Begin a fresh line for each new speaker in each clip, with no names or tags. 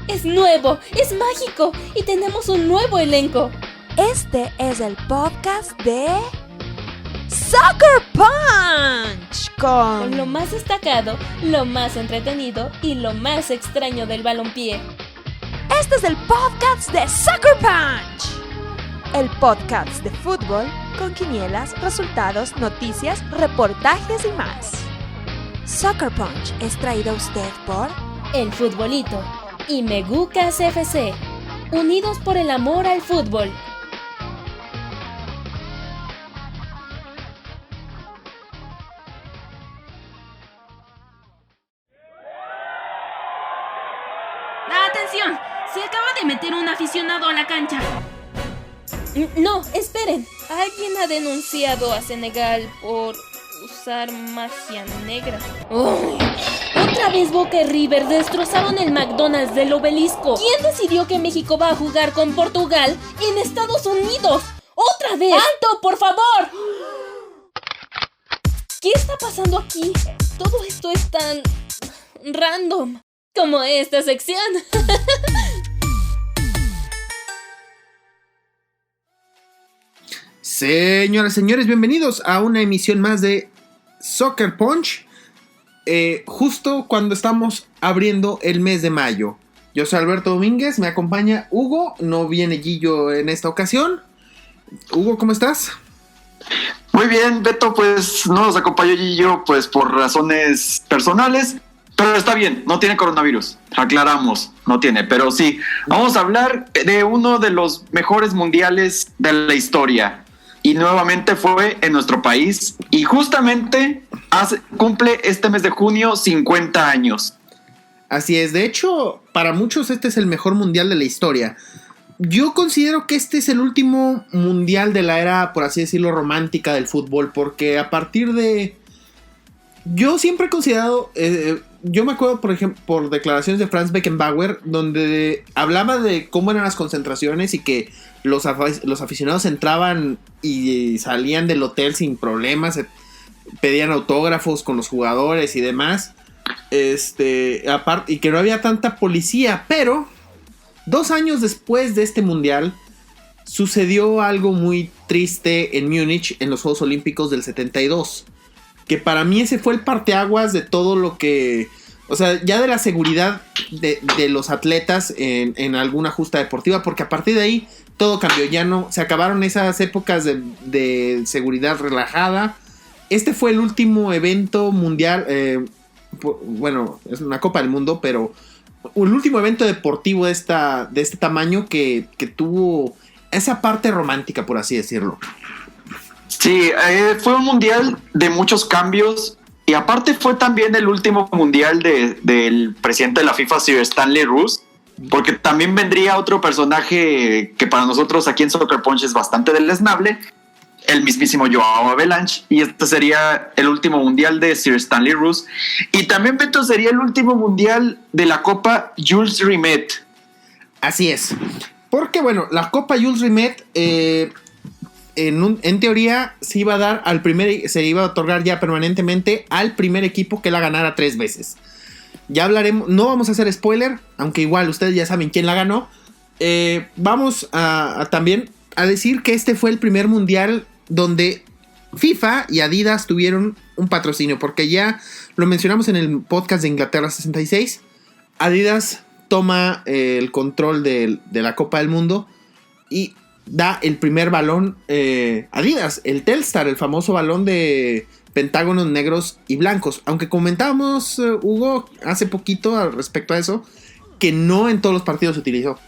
es nuevo, es mágico y tenemos un nuevo elenco.
Este es el podcast de Soccer Punch
Con lo más destacado, lo más entretenido y lo más extraño del balompié.
Este es el podcast de Soccer Punch, el podcast de fútbol con quinielas, resultados, noticias, reportajes y más. Soccer Punch es traído a usted por
El Futbolito y Megucas FC, unidos por el amor al fútbol.
¡Atención! Se acaba de meter un aficionado a la cancha.
No, esperen. Alguien ha denunciado a Senegal por usar magia negra. ¡Uy! Otra vez Boca y River destrozaron el McDonald's del Obelisco. ¿Quién decidió que México va a jugar con Portugal en Estados Unidos? ¡Otra vez! ¡Alto, por favor! ¿Qué está pasando aquí? Todo esto es tan random como esta sección.
Señoras, señores, bienvenidos a una emisión más de Soccer Punch. Justo cuando estamos abriendo el mes de mayo. Yo soy Alberto Domínguez, me acompaña Hugo, no viene Gillo en esta ocasión. Hugo, ¿cómo estás?
Muy bien, Beto, pues no nos acompañó Gillo pues por razones personales, pero está bien, no tiene coronavirus, aclaramos, no tiene, pero sí, vamos a hablar de uno de los mejores mundiales de la historia. Y nuevamente fue en nuestro país. Y justamente cumple este mes de junio 50 años.
Así es. De hecho, para muchos este es el mejor mundial de la historia. Yo considero que este es el último mundial de la era, por así decirlo, romántica del fútbol. Porque a partir de... Yo siempre he considerado... yo me acuerdo, por ejemplo, por declaraciones de Franz Beckenbauer, donde hablaba de cómo eran las concentraciones y que los aficionados entraban y salían del hotel sin problemas, pedían autógrafos con los jugadores y demás, y que no había tanta policía. Pero 2 años después de este mundial sucedió algo muy triste en Múnich en los Juegos Olímpicos del 72, que para mí ese fue el parteaguas de todo lo que... O sea, ya de la seguridad de los atletas en alguna justa deportiva, porque a partir de ahí todo cambió, ya no, se acabaron esas épocas de seguridad relajada. Este fue el último evento mundial, bueno, es una Copa del Mundo, pero el último evento deportivo de este tamaño que tuvo esa parte romántica, por así decirlo.
Sí, fue un mundial de muchos cambios. Y aparte fue también el último mundial del presidente de la FIFA, Sir Stanley Rous, porque también vendría otro personaje que para nosotros aquí en Soccer Punch es bastante deleznable, el mismísimo Joao Havelange, y este sería el último mundial de Sir Stanley Rous. Y también, Beto, sería el último mundial de la Copa Jules Rimet.
Así es, porque bueno, la Copa Jules Rimet... En teoría se iba a dar se iba a otorgar ya permanentemente al primer equipo que la ganara 3 veces. Ya hablaremos, no vamos a hacer spoiler, aunque igual ustedes ya saben quién la ganó. Vamos también a decir que este fue el primer mundial donde FIFA y Adidas tuvieron un patrocinio, porque ya lo mencionamos en el podcast de Inglaterra 66. Adidas toma el control de la Copa del Mundo y da el primer balón Adidas, el Telstar, el famoso balón de pentágonos negros y blancos. Aunque comentábamos, Hugo, hace poquito respecto a eso, que no en todos los partidos se utilizó.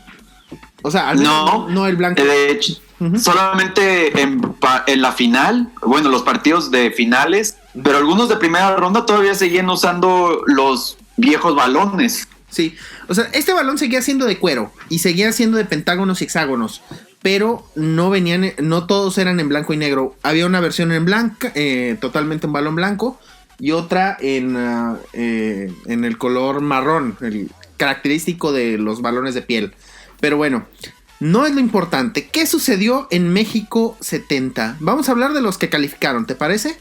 O sea, al menos no el blanco.
De hecho, solamente en la final, bueno, los partidos de finales, pero algunos de primera ronda todavía seguían usando los viejos balones.
Sí, o sea, este balón seguía siendo de cuero y seguía siendo de pentágonos y hexágonos, pero no todos eran en blanco y negro. Había una versión en blanca, totalmente en balón blanco, y otra en el color marrón, el característico de los balones de piel. Pero bueno, no es lo importante. ¿Qué sucedió en México 70? Vamos a hablar de los que calificaron, ¿te parece?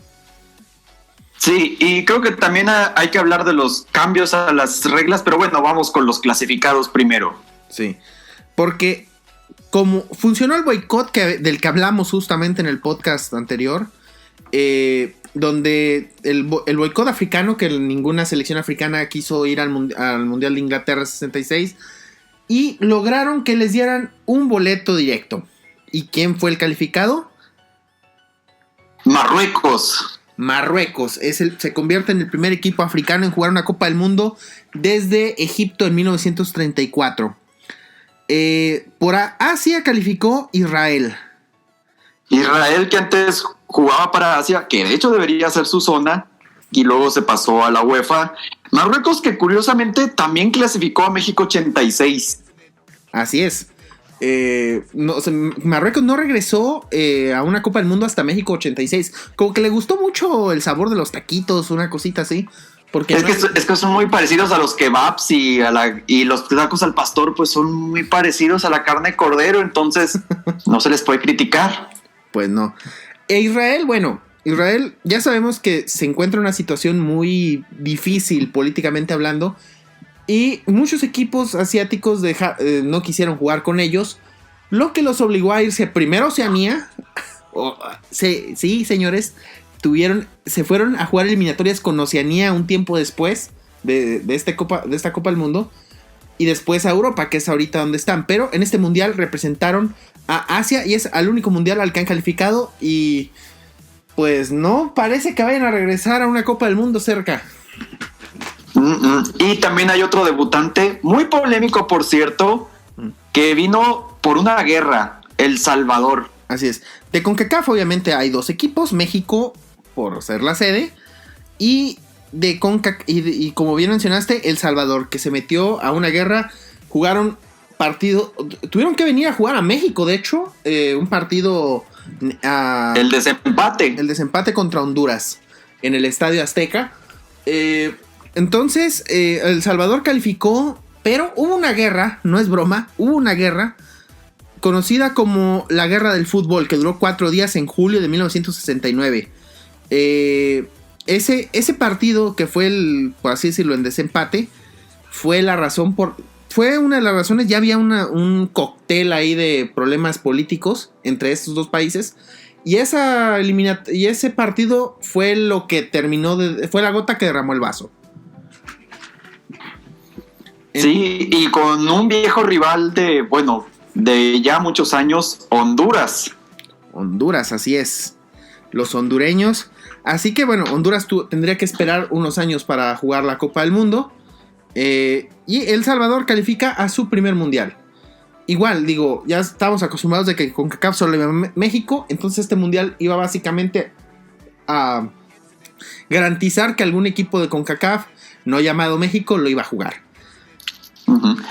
Sí, y creo que también hay que hablar de los cambios a las reglas, pero bueno, vamos con los clasificados primero.
Sí, porque como funcionó el boicot del que hablamos justamente en el podcast anterior, donde el boicot africano, que ninguna selección africana quiso ir al Mundial de Inglaterra 66, y lograron que les dieran un boleto directo. ¿Y quién fue el calificado? Marruecos se convierte en el primer equipo africano en jugar una Copa del Mundo desde Egipto en 1934. Por Asia calificó Israel.
Israel, que antes jugaba para Asia, que de hecho debería ser su zona, y luego se pasó a la UEFA. Marruecos, que curiosamente también clasificó a México 86.
Así es. Marruecos no regresó a una Copa del Mundo hasta México 86. Como que le gustó mucho el sabor de los taquitos, una cosita así. Porque
es que son muy parecidos a los kebabs y los tacos al pastor, pues son muy parecidos a la carne de cordero, entonces no se les puede criticar.
Pues no. Israel ya sabemos que se encuentra en una situación muy difícil políticamente hablando. Y muchos equipos asiáticos no quisieron jugar con ellos, lo que los obligó a irse primero a Oceanía. Sí, señores, se fueron a jugar eliminatorias con Oceanía un tiempo después de esta Copa del Mundo, y después a Europa, que es ahorita donde están. Pero en este mundial representaron a Asia y es el único mundial al que han calificado, y pues no parece que vayan a regresar a una Copa del Mundo cerca.
Y también hay otro debutante, muy polémico por cierto, que vino por una guerra, El Salvador.
Así es. De CONCACAF obviamente hay dos equipos, México por ser la sede, y de CONCACAF, y como bien mencionaste, El Salvador, que se metió a una guerra. Jugaron partido, tuvieron que venir a jugar a México, de hecho, un partido,
el desempate
contra Honduras en el Estadio Azteca. Entonces, El Salvador calificó, pero hubo una guerra, no es broma, hubo una guerra conocida como la Guerra del Fútbol, que duró 4 días en julio de 1969. Ese partido, que fue por así decirlo, en desempate, fue una de las razones. Ya había un cóctel ahí de problemas políticos entre estos dos países. Y ese partido fue lo que fue la gota que derramó el vaso.
Sí, y con un viejo rival de ya muchos años, Honduras.
Honduras, así es. Los hondureños. Así que Honduras tendría que esperar unos años para jugar la Copa del Mundo. Y El Salvador califica a su primer mundial. Igual, ya estamos acostumbrados de que con CONCACAF solo iba a México. Entonces este mundial iba básicamente a garantizar que algún equipo de CONCACAF no llamado México lo iba a jugar.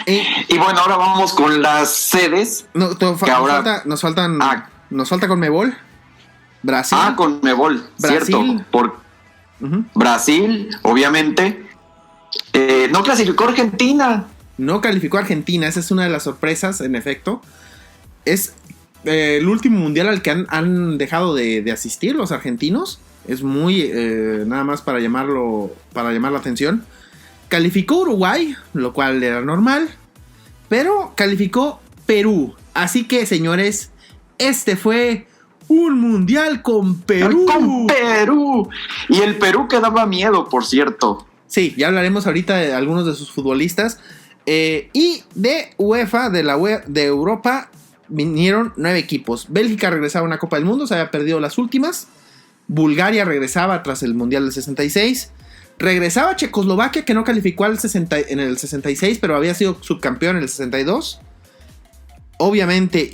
Y bueno, ahora vamos con las sedes.
Nos falta Conmebol. Brasil.
Conmebol, cierto. Brasil, obviamente. No clasificó Argentina.
No calificó Argentina, esa es una de las sorpresas, en efecto. Es el último mundial al que han dejado de asistir los argentinos. Es muy, nada más para llamar la atención. Calificó Uruguay, lo cual era normal, pero calificó Perú. Así que, señores, este fue un mundial con Perú.
¡Con Perú! Y el Perú que daba miedo, por cierto.
Sí, ya hablaremos ahorita de algunos de sus futbolistas. Y de UEFA, de Europa, vinieron 9 equipos. Bélgica regresaba a una Copa del Mundo, se había perdido las últimas. Bulgaria regresaba tras el Mundial del 66. Regresaba Checoslovaquia, que no calificó en el 66, pero había sido subcampeón en el 62. Obviamente,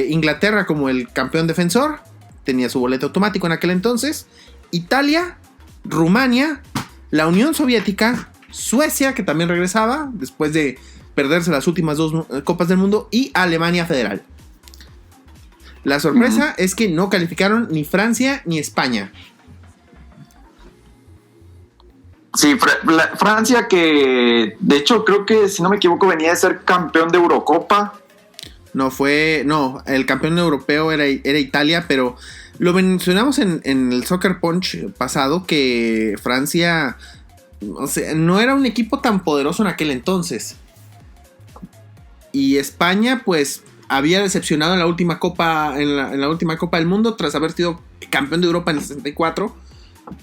Inglaterra como el campeón defensor, tenía su boleto automático en aquel entonces. Italia, Rumania, la Unión Soviética, Suecia, que también regresaba después de perderse las últimas 2 Copas del Mundo, y Alemania Federal. La sorpresa es que no calificaron ni Francia ni España.
Sí, Francia, que de hecho creo que, si no me equivoco, venía de ser campeón de Eurocopa.
No, el campeón europeo era Italia, pero lo mencionamos en el Soccer Punch pasado que Francia, o sea, no era un equipo tan poderoso en aquel entonces. Y España, pues, había decepcionado en la última Copa, en la última Copa del Mundo tras haber sido campeón de Europa en el 64.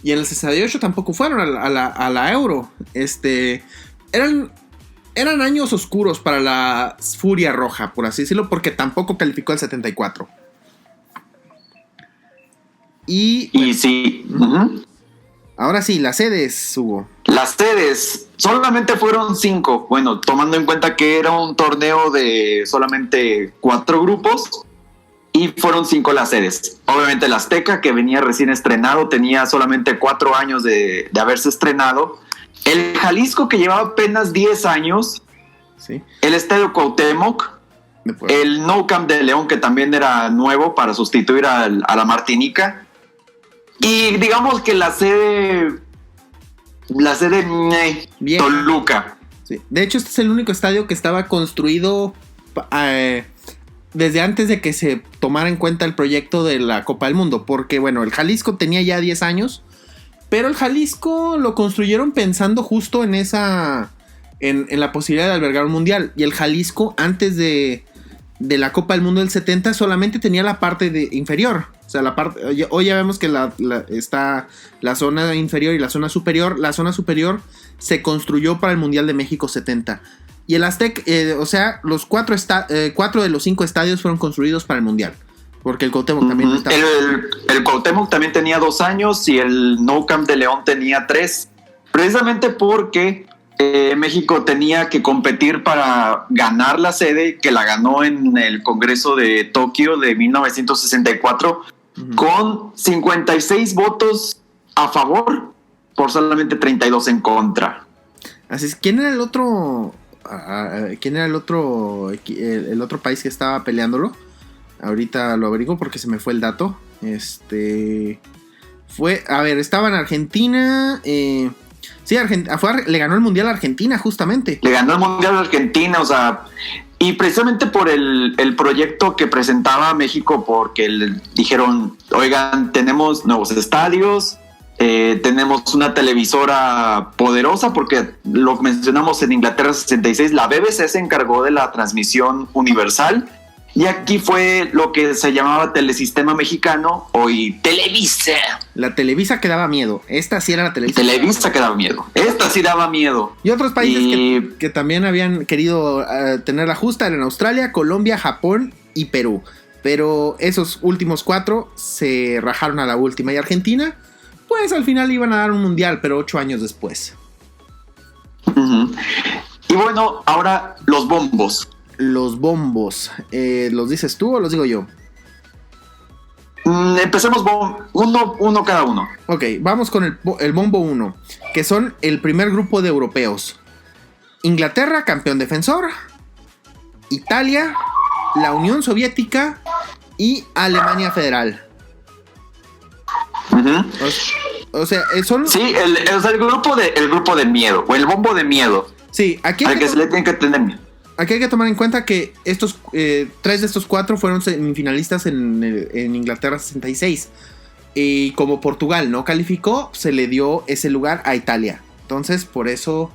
Y en el 68 tampoco fueron a la Euro. Eran años oscuros para la Furia Roja, por así decirlo, porque tampoco calificó el 74. Y
sí. Uh-huh.
Ahora sí, las sedes, Hugo.
Las sedes solamente fueron 5. Bueno, tomando en cuenta que era un torneo de solamente 4 grupos. Y fueron 5 las sedes. Obviamente el Azteca, que venía recién estrenado, tenía solamente 4 años de haberse estrenado. El Jalisco, que llevaba apenas 10 años.
Sí.
El Estadio Cuauhtémoc. El Nou Camp de León, que también era nuevo para sustituir a la Martinica. Y digamos que la sede Toluca.
Sí. De hecho, este es el único estadio que estaba construido desde antes de que se tomara en cuenta el proyecto de la Copa del Mundo. Porque, bueno, el Jalisco tenía ya 10 años. Pero el Jalisco lo construyeron pensando justo en la posibilidad de albergar un mundial. Y el Jalisco, antes de la Copa del Mundo del 70, solamente tenía la parte inferior. O sea, hoy ya vemos que está la zona inferior y la zona superior. La zona superior se construyó para el Mundial de México 70. Y el Aztec, o sea, los 4 de los 5 estadios fueron construidos para el Mundial. Porque el Cuauhtémoc también está.
El Cuauhtémoc también tenía 2 años y el Nou Camp de León tenía 3. Precisamente porque México tenía que competir para ganar la sede, que la ganó en el Congreso de Tokio de 1964, con 56 votos a favor por solamente 32 en contra.
Así es. ¿Quién era el otro país que estaba peleándolo? Ahorita lo averiguo porque se me fue el dato. Estaba en Argentina. Sí, le ganó el Mundial a Argentina, justamente.
Le ganó el Mundial a Argentina, o sea, y precisamente por el proyecto que presentaba México, porque dijeron, oigan, tenemos nuevos estadios, tenemos una televisora poderosa, porque lo mencionamos en Inglaterra 66, la BBC se encargó de la transmisión universal. Y aquí fue lo que se llamaba Telesistema Mexicano, hoy Televisa.
La Televisa que daba miedo. Esta sí era la Televisa.
Televisa que daba miedo. Esta sí daba miedo.
Y otros países que también habían querido tener la justa eran Australia, Colombia, Japón y Perú. Pero esos últimos 4 se rajaron a la última. Y Argentina, pues al final iban a dar un mundial, pero 8 años después.
Uh-huh. Y bueno, ahora los bombos.
Los bombos, ¿los dices tú o los digo yo?
Empecemos uno cada uno.
Ok, vamos con el bombo 1, que son el primer grupo de europeos. Inglaterra, campeón defensor. Italia, la Unión Soviética y Alemania Federal.
Uh-huh.
O sea, son...
Sí, el grupo de miedo, o el bombo de miedo.
Sí, aquí
al que se le tiene que tener miedo.
Aquí hay que tomar en cuenta que estos 3 de estos 4 fueron semifinalistas en Inglaterra 66. Y como Portugal no calificó, se le dio ese lugar a Italia. Entonces, por eso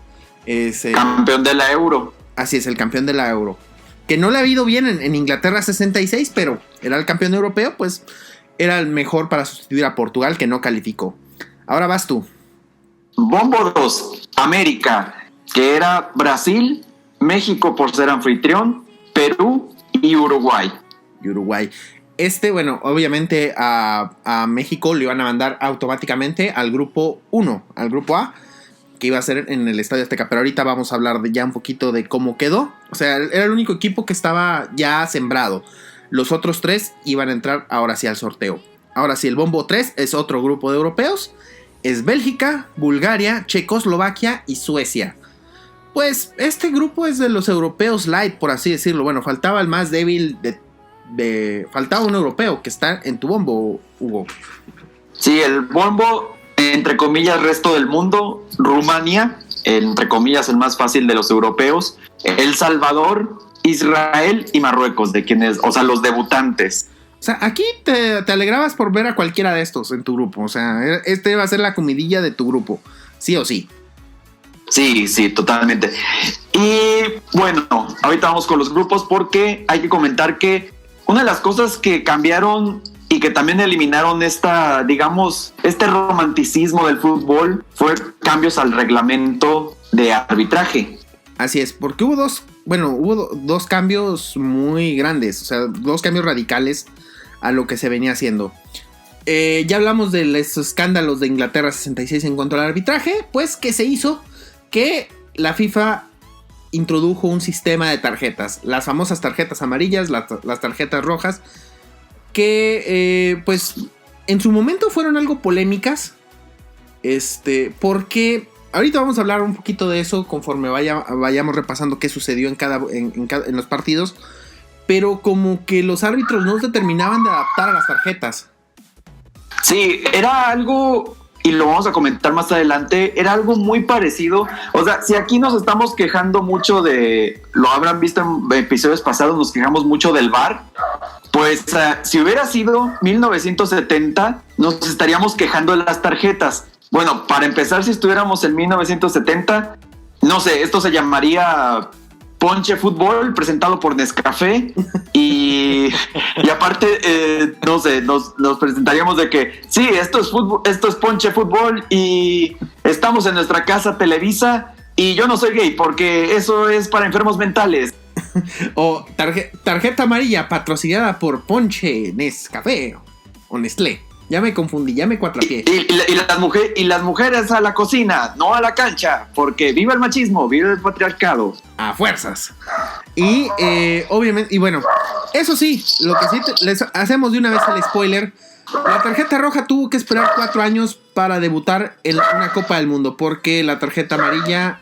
es
campeón de la Euro.
Así es, el campeón de la Euro. Que no le ha ido bien en Inglaterra 66, pero era el campeón europeo, pues era el mejor para sustituir a Portugal, que no calificó. Ahora vas tú.
Bombo 2, América, que era Brasil, México por ser anfitrión, Perú y Uruguay.
Bueno, obviamente a México le iban a mandar automáticamente al grupo 1, al grupo A, que iba a ser en el Estadio Azteca. Pero ahorita vamos a hablar ya un poquito de cómo quedó. O sea, era el único equipo que estaba ya sembrado. Los otros 3 iban a entrar ahora sí al sorteo. Ahora sí, el bombo 3 es otro grupo de europeos. Es Bélgica, Bulgaria, Checoslovaquia y Suecia. Pues este grupo es de los europeos light, por así decirlo. Bueno, faltaba el más débil faltaba un europeo que está en tu bombo, Hugo.
Sí, el bombo, entre comillas, resto del mundo. Rumania, entre comillas, el más fácil de los europeos. El Salvador, Israel y Marruecos, de quienes, o sea, los debutantes.
O sea, aquí te alegrabas por ver a cualquiera de estos en tu grupo. O sea, este va a ser la comidilla de tu grupo, sí o sí.
Sí, totalmente. Y bueno, ahorita vamos con los grupos porque hay que comentar que una de las cosas que cambiaron y que también eliminaron este romanticismo del fútbol fue cambios al reglamento de arbitraje.
Así es, porque hubo dos cambios muy grandes, o sea, dos cambios radicales a lo que se venía haciendo. Ya hablamos de los escándalos de Inglaterra 66 en cuanto al arbitraje, pues que se hizo que la FIFA introdujo un sistema de tarjetas, las famosas tarjetas amarillas, las tarjetas rojas, que pues en su momento fueron algo polémicas, porque ahorita vamos a hablar un poquito de eso conforme vayamos repasando qué sucedió en los partidos, pero como que los árbitros no se terminaban de adaptar a las tarjetas.
Sí, era algo, y lo vamos a comentar más adelante, era algo muy parecido. O sea, si aquí nos estamos quejando mucho lo habrán visto en episodios pasados, nos quejamos mucho del VAR, pues si hubiera sido 1970, nos estaríamos quejando de las tarjetas. Bueno, para empezar, si estuviéramos en 1970, no sé, esto se llamaría Ponche Fútbol, presentado por Nescafé, y aparte, no sé, nos presentaríamos de que sí, esto es fútbol, esto es Ponche Fútbol y estamos en nuestra casa Televisa y yo no soy gay porque eso es para enfermos mentales.
O tarjeta amarilla patrocinada por Ponche, Nescafé o Nestlé. Ya me confundí, ya me cuatrapié.
Y las mujeres a la cocina, no a la cancha, porque viva el machismo, viva el patriarcado.
A fuerzas. Y obviamente, y bueno, eso sí, lo que sí les hacemos de una vez el spoiler. La tarjeta roja tuvo que esperar 4 años para debutar en una Copa del Mundo, porque la tarjeta amarilla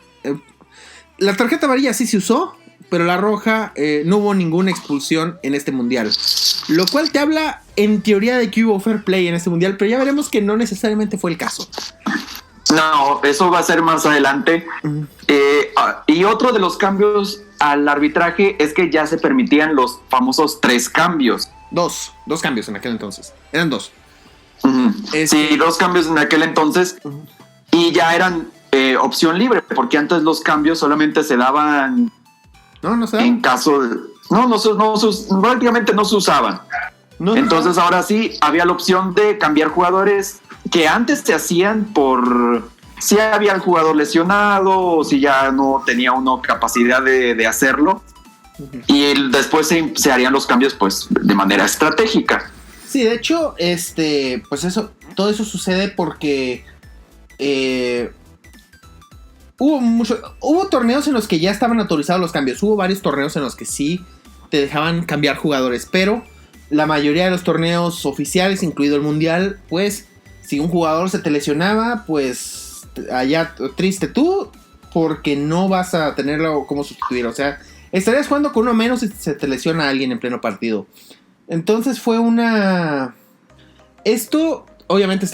sí se usó, pero la roja no hubo ninguna expulsión en este mundial. Lo cual te habla en teoría de que hubo fair play en este mundial, pero ya veremos que no necesariamente fue el caso.
No, eso va a ser más adelante. Y otro de los cambios al arbitraje es que ya se permitían los famosos 3 cambios.
Dos cambios en aquel entonces. Eran 2.
Uh-huh. Sí, 2 cambios en aquel entonces. Uh-huh. Y ya eran opción libre, porque antes los cambios solamente se daban.
No se daban.
En caso de. Prácticamente no se usaban. Entonces ahora sí había la opción de cambiar jugadores que antes se hacían por si había el jugador lesionado o si ya no tenía uno capacidad de hacerlo. Uh-huh. Y después se harían los cambios pues de manera estratégica.
Sí, de hecho, pues todo eso sucede porque hubo torneos en los que ya estaban autorizados los cambios. Hubo varios torneos en los que sí te dejaban cambiar jugadores, pero la mayoría de los torneos oficiales, incluido el mundial, pues si un jugador se te lesionaba, pues allá triste tú, porque no vas a tenerlo como sustituir. O sea, estarías jugando con uno menos si se te lesiona a alguien en pleno partido. Entonces fue esto obviamente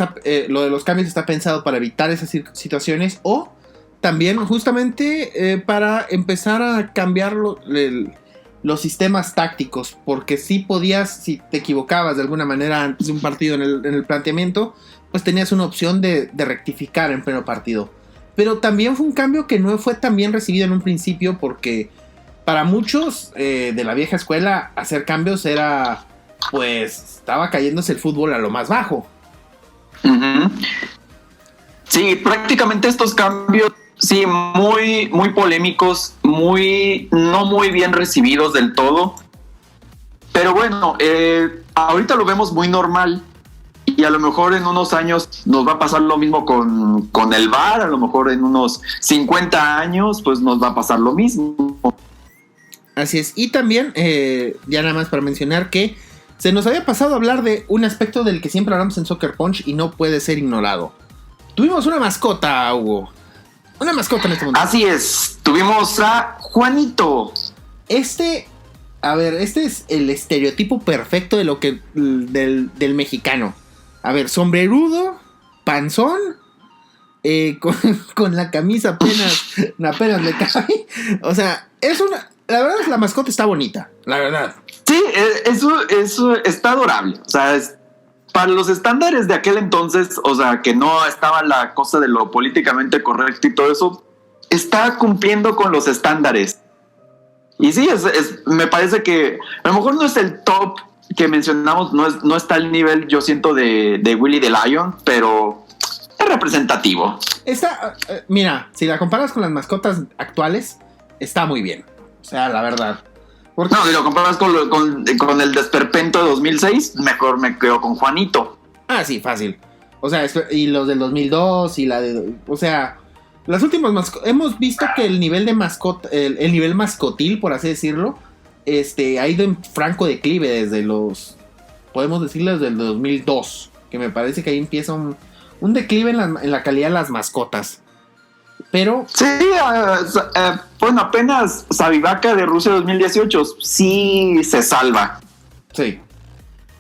lo de los cambios está pensado para evitar esas situaciones, o también justamente para empezar a cambiar los sistemas tácticos, porque si podías, si te equivocabas de alguna manera antes de un partido en el planteamiento, pues tenías una opción de rectificar en pleno partido. Pero también fue un cambio que no fue tan bien recibido en un principio, porque para muchos de la vieja escuela hacer cambios era, pues, estaba cayéndose el fútbol a lo más bajo.
Uh-huh. Sí, prácticamente estos cambios, sí, muy, muy polémicos, no muy bien recibidos del todo. Pero bueno, ahorita lo vemos muy normal. Y a lo mejor en unos años nos va a pasar lo mismo con el VAR. A lo mejor en unos 50 años pues nos va a pasar lo mismo.
Así es. Y también, ya nada más para mencionar que se nos había pasado a hablar de un aspecto del que siempre hablamos en Soccer Punch y no puede ser ignorado. Tuvimos una mascota, Hugo. Una mascota en este mundo.
Así es. Tuvimos a Juanito.
Este es el estereotipo perfecto de lo que del mexicano. A ver, sombrerudo, panzón, con la camisa apenas le cabe. O sea, La verdad es que la mascota está bonita, la verdad.
Sí, eso está adorable. O sea, para los estándares de aquel entonces, o sea, que no estaba la cosa de lo políticamente correcto y todo eso, está cumpliendo con los estándares. Y sí, me parece que a lo mejor no es el top que mencionamos, no está al nivel, yo siento, de Willy the Lion, pero es representativo.
Mira, si la comparas con las mascotas actuales, está muy bien. O sea, la verdad. Porque...
No, si lo comparas con el Desperpento de 2006, mejor me quedo con Juanito.
Ah, sí, fácil. O sea, y los del 2002 y la de... O sea, las últimas hemos visto que el nivel de mascota, el nivel mascotil, por así decirlo, ha ido en franco declive desde podemos decirlo desde el 2002, que me parece que ahí empieza un declive en la calidad de las mascotas. Pero...
Sí, bueno, apenas Sabivaca de Rusia 2018 sí se salva.
Sí.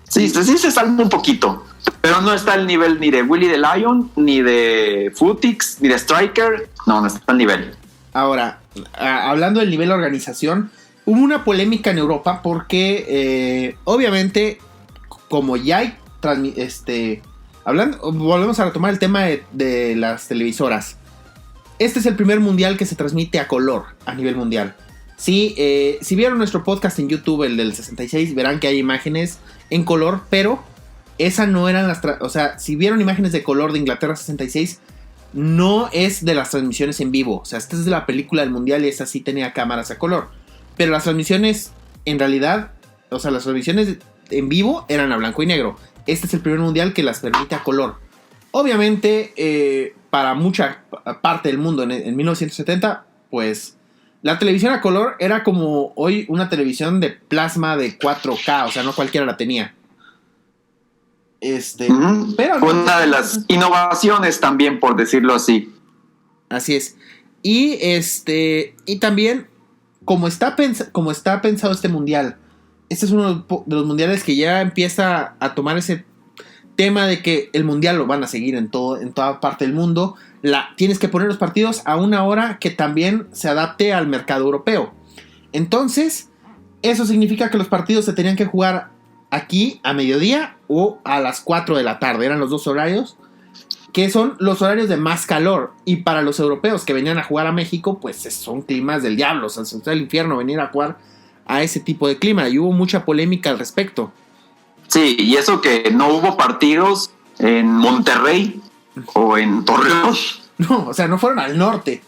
Sí se salva un poquito, pero no está al nivel ni de Willy the Lion, ni de Footix, ni de Striker. No está al nivel.
Ahora, hablando del nivel de organización, hubo una polémica en Europa porque obviamente, como ya hay volvemos a retomar el tema de las televisoras. Este es el primer mundial que se transmite a color a nivel mundial. Sí, si vieron nuestro podcast en YouTube, el del 66, verán que hay imágenes en color, pero esas no eran o sea, si vieron imágenes de color de Inglaterra 66, no es de las transmisiones en vivo. O sea, esta es de la película del mundial y esa sí tenía cámaras a color. Pero las transmisiones, en realidad, o sea, las transmisiones en vivo eran a blanco y negro. Este es el primer mundial que las permite a color. Obviamente, para mucha parte del mundo en 1970, pues la televisión a color era como hoy una televisión de plasma de 4K, o sea, no cualquiera la tenía. Pero
una de las innovaciones también, por decirlo así.
Así es. Y también, como está pensado este mundial, este es uno de los mundiales que ya empieza a tomar ese tema de que el mundial lo van a seguir en toda parte del mundo. Tienes que poner los partidos a una hora que también se adapte al mercado europeo. Entonces, eso significa que los partidos se tenían que jugar aquí a mediodía o a las 4 de la tarde. Eran los dos horarios, que son los horarios de más calor. Y para los europeos que venían a jugar a México, pues son climas del diablo. O sea, es el infierno venir a jugar a ese tipo de clima. Y hubo mucha polémica al respecto.
Sí, y eso que no hubo partidos en Monterrey o en Torreón.
No, o sea, no fueron al norte.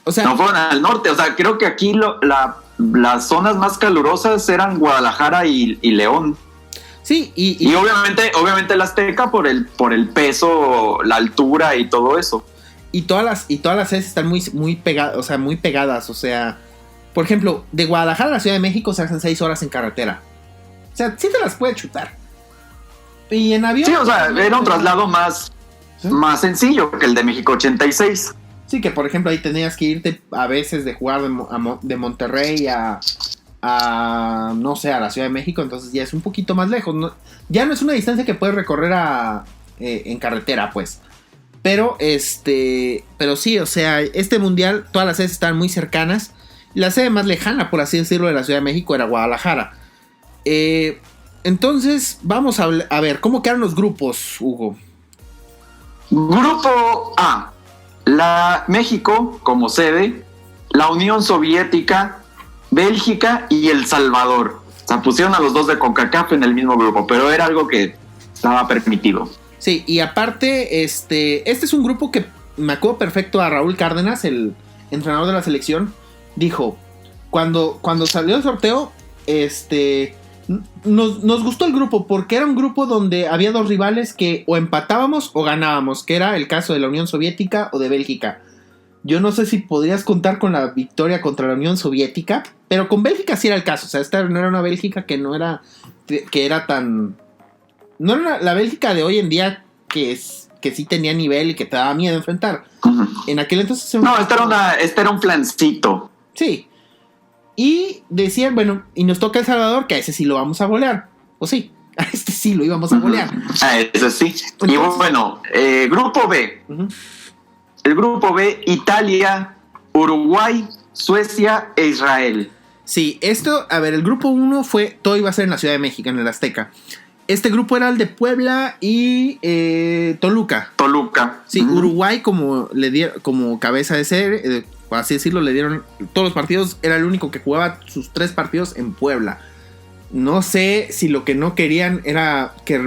O sea,
no fueron al norte. O sea, creo que aquí las zonas más calurosas eran Guadalajara y León.
Sí,
y obviamente el Azteca por el peso, la altura y todo eso.
Y todas las sedes están muy pegadas, o sea, muy pegadas. O sea, por ejemplo, de Guadalajara a la Ciudad de México se hacen 6 horas en carretera. O sea, sí te las puede chutar. Y en avión...
Sí, o sea, era un traslado más sencillo que el de México 86.
Sí, que por ejemplo ahí tenías que irte a veces de jugar de Monterrey a no sé, a la Ciudad de México, entonces ya es un poquito más lejos. Ya no es una distancia que puedes recorrer en carretera, pues. Pero sí, o sea, este mundial, todas las sedes están muy cercanas. La sede más lejana, por así decirlo, de la Ciudad de México era Guadalajara. Entonces, vamos a ver, ¿cómo quedan los grupos, Hugo?
Grupo A, México como sede, la Unión Soviética, Bélgica y El Salvador. O sea, pusieron a los dos de CONCACAF en el mismo grupo, pero era algo que estaba permitido.
Sí, y aparte, este es un grupo que me acuerdo perfecto a Raúl Cárdenas, el entrenador de la selección, dijo, cuando salió el sorteo, nos gustó el grupo porque era un grupo donde había dos rivales que o empatábamos o ganábamos, que era el caso de la Unión Soviética o de Bélgica. Yo no sé si podrías contar con la victoria contra la Unión Soviética, pero con Bélgica sí era el caso. O sea, esta no era una Bélgica que no era tan... No era la Bélgica de hoy en día que sí tenía nivel y que te daba miedo enfrentar.
Uh-huh.
En aquel entonces...
este era un flancito.
Sí. Y decían, bueno, y nos toca El Salvador, que a ese sí lo vamos a golear. O sí, a este sí lo íbamos a golear.
A ese sí. Entonces, y bueno, grupo B. Uh-huh. El grupo B, Italia, Uruguay, Suecia e Israel.
Sí, el grupo 1 todo iba a ser en la Ciudad de México, en el Azteca. Este grupo era el de Puebla y Toluca. Sí, Uruguay como cabeza de serie, por así decirlo, le dieron todos los partidos. Era el único que jugaba sus 3 partidos en Puebla. No sé si lo que no querían era que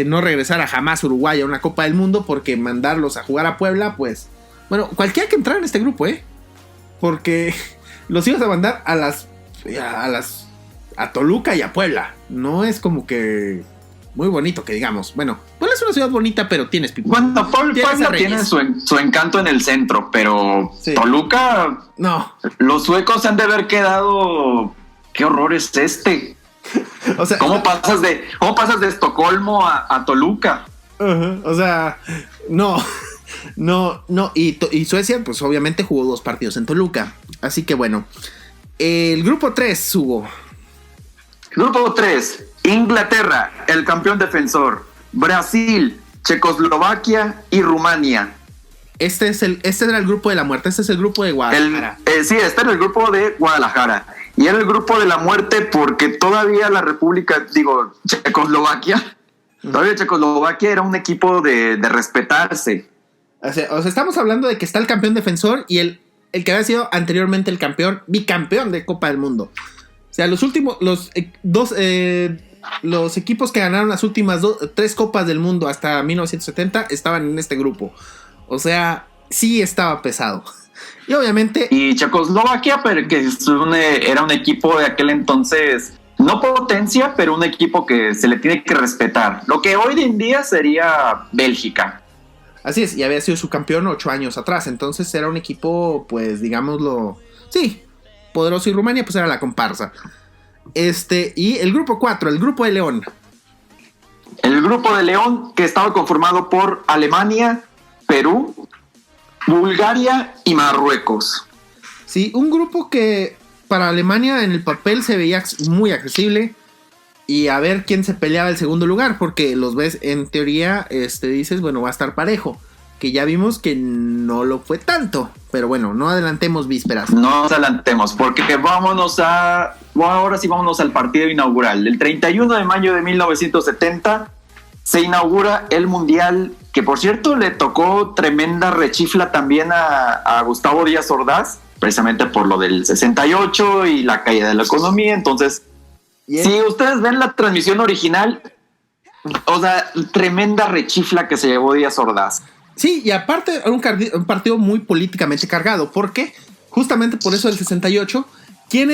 no regresara jamás Uruguay a una Copa del Mundo, porque mandarlos a jugar a Puebla, pues, bueno, cualquiera que entrara en este grupo, porque los ibas a mandar a Toluca y a Puebla. No es como que muy bonito que digamos. Bueno, Puebla es una ciudad bonita, pero tienes
Bueno, Puebla tiene su encanto en el centro, pero sí. Toluca, no. Los suecos se han de haber quedado. ¿Qué horror es este? O sea, ¿Cómo pasas de Estocolmo a Toluca?
O sea, no. Y Suecia, pues obviamente jugó 2 partidos en Toluca. Así que bueno. El grupo 3, Hugo.
Grupo 3, Inglaterra, el campeón defensor. Brasil, Checoslovaquia y Rumania.
Este era el grupo de la muerte. Este es el grupo de Guadalajara.
Sí, este era el grupo de Guadalajara. Y era el grupo de la muerte porque todavía Checoslovaquia. Todavía Checoslovaquia era un equipo de respetarse.
O sea, estamos hablando de que está el campeón defensor y el que había sido anteriormente el bicampeón de Copa del Mundo. O sea, los equipos que ganaron las últimas 3 Copas del Mundo hasta 1970 estaban en este grupo. O sea, sí estaba pesado. Y obviamente...
Y Checoslovaquia, pero que era un equipo de aquel entonces, no potencia, pero un equipo que se le tiene que respetar. Lo que hoy en día sería Bélgica.
Así es, y había sido su campeón 8 años atrás. Entonces era un equipo, pues, digámoslo... Sí, poderoso, y Rumania pues era la comparsa. Y el grupo 4, el grupo de León.
El grupo de León, que estaba conformado por Alemania, Perú, Bulgaria y Marruecos.
Sí, un grupo que para Alemania en el papel se veía muy accesible. Y a ver quién se peleaba el segundo lugar, porque los ves en teoría, dices, bueno, va a estar parejo. Que ya vimos que no lo fue tanto. Pero bueno, no adelantemos vísperas.
No nos adelantemos, porque vámonos al partido inaugural. El 31 de mayo de 1970 se inaugura el Mundial, que por cierto le tocó tremenda rechifla también a Gustavo Díaz Ordaz, precisamente por lo del 68 y la caída de la economía. Entonces, si ustedes ven la transmisión original, o sea, tremenda rechifla que se llevó Díaz Ordaz.
Sí, y aparte era un partido muy políticamente cargado, porque justamente por eso del 68, ¿quién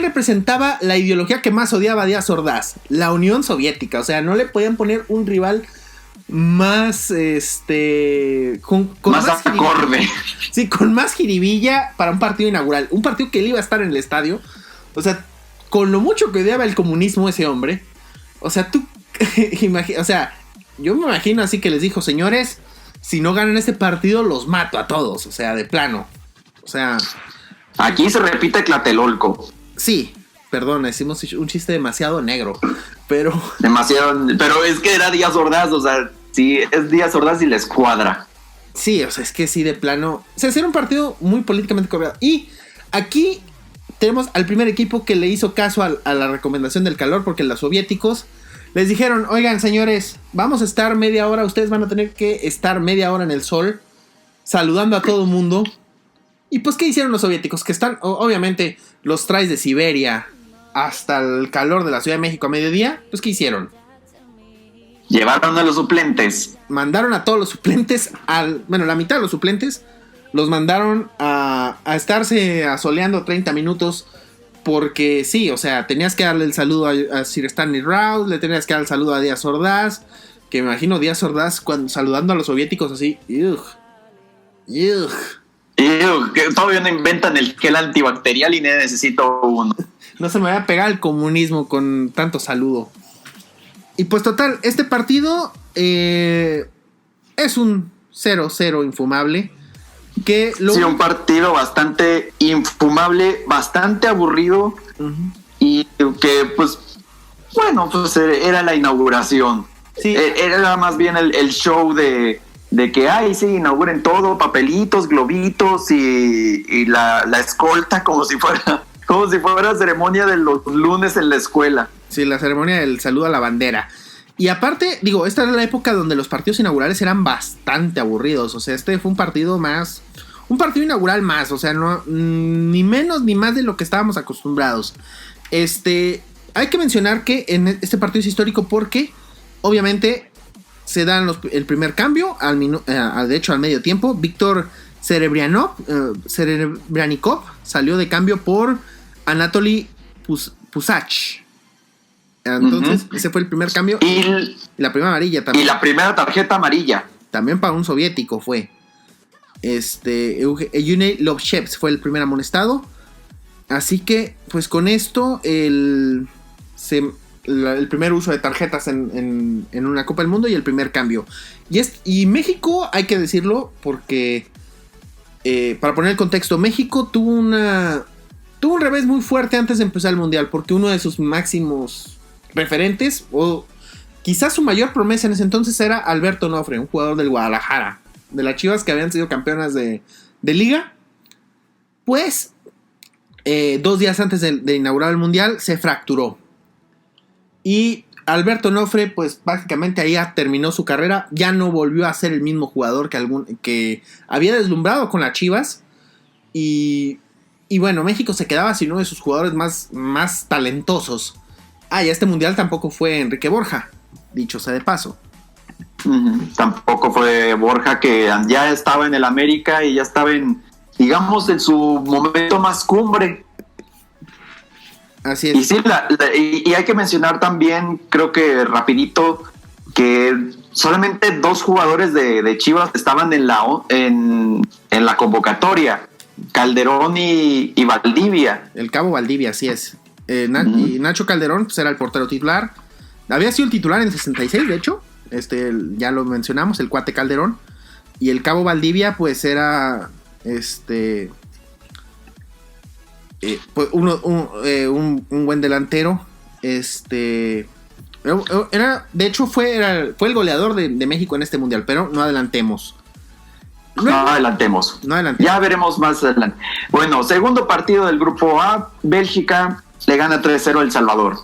representaba la ideología que más odiaba a Díaz Ordaz? La Unión Soviética. O sea, no le podían poner un rival más con
más acorde.
Sí, con más jiribilla para un partido inaugural. Un partido que él iba a estar en el estadio. O sea, con lo mucho que odiaba el comunismo ese hombre. O sea, yo me imagino así que les dijo, señores, si no ganan este partido los mato a todos. O sea, de plano. O sea,
aquí se repite Tlatelolco.
Sí, perdón, hicimos un chiste demasiado negro, pero
es que era Díaz Ordaz, o sea, sí, es Díaz Ordaz y la escuadra.
Sí, o sea, es que sí, de plano, o sea, era un partido muy políticamente correcto. Y aquí tenemos al primer equipo que le hizo caso a la recomendación del calor, porque los soviéticos les dijeron, oigan, señores, vamos a estar media hora, ustedes van a tener que estar media hora en el sol, saludando a todo mundo. Y pues, ¿qué hicieron los soviéticos? Que están, obviamente, los traes de Siberia hasta el calor de la Ciudad de México a mediodía. Pues, ¿qué hicieron?
Llevaron a los suplentes.
Mandaron a todos los suplentes, la mitad de los suplentes, los mandaron a estarse asoleando 30 minutos. Porque sí, o sea, tenías que darle el saludo a Sir Stanley Rouse, le tenías que dar el saludo a Díaz Ordaz. Que me imagino Díaz Ordaz saludando a los soviéticos así.
Que todavía no inventan el gel antibacterial y necesito uno.
No se me vaya a pegar el comunismo con tanto saludo. Y pues total, este partido es un 0-0 infumable.
Un partido bastante infumable, bastante aburrido. Uh-huh. Y que pues, bueno, pues era la inauguración. Sí. Era más bien el show de que, sí, inauguren todo, papelitos, globitos y la escolta como si fuera Como si fuera ceremonia de los lunes en la escuela.
Sí, la ceremonia del saludo a la bandera. Y aparte, digo, esta era la época donde los partidos inaugurales eran bastante aburridos. O sea, este fue un partido inaugural más. O sea, no, ni menos ni más de lo que estábamos acostumbrados. Hay que mencionar que en este partido es histórico porque, obviamente, se dan el primer cambio, de hecho al medio tiempo. Víctor Serebryanikov salió de cambio por Anatoly Pusach. Entonces, ese fue el primer cambio.
Y
la primera amarilla también.
Y la primera tarjeta amarilla.
También para un soviético fue. Eugene Lovchevs fue el primer amonestado. Así que, pues con esto, el primer uso de tarjetas en una Copa del Mundo y el primer cambio. Y México, hay que decirlo, porque para poner el contexto, México tuvo un revés muy fuerte antes de empezar el Mundial, porque uno de sus máximos referentes, o quizás su mayor promesa en ese entonces, era Alberto Onofre, un jugador del Guadalajara, de las Chivas, que habían sido campeonas de liga. Pues 2 días antes de inaugurar el Mundial se fracturó. Y Alberto Onofre, pues básicamente ahí ya terminó su carrera. Ya no volvió a ser el mismo jugador que había deslumbrado con las Chivas. Y bueno, México se quedaba sin uno de sus jugadores más talentosos. Y este Mundial tampoco fue Enrique Borja, dicho sea de paso.
Tampoco fue Borja, que ya estaba en el América y ya estaba digamos, en su momento más cumbre.
Así es.
Y sí, y hay que mencionar también, creo que rapidito, que solamente 2 jugadores de Chivas estaban en la convocatoria, Calderón y Valdivia.
El Cabo Valdivia, así es. Y Nacho Calderón, pues, era el portero titular. Había sido el titular en el 66, de hecho. Ya lo mencionamos, el cuate Calderón. Y el Cabo Valdivia, pues era pues un buen delantero. De hecho fue el goleador de México en este Mundial, pero no adelantemos.
No adelantemos. Ya veremos más adelante. Bueno, segundo partido del grupo A, Bélgica le gana 3-0 a El Salvador.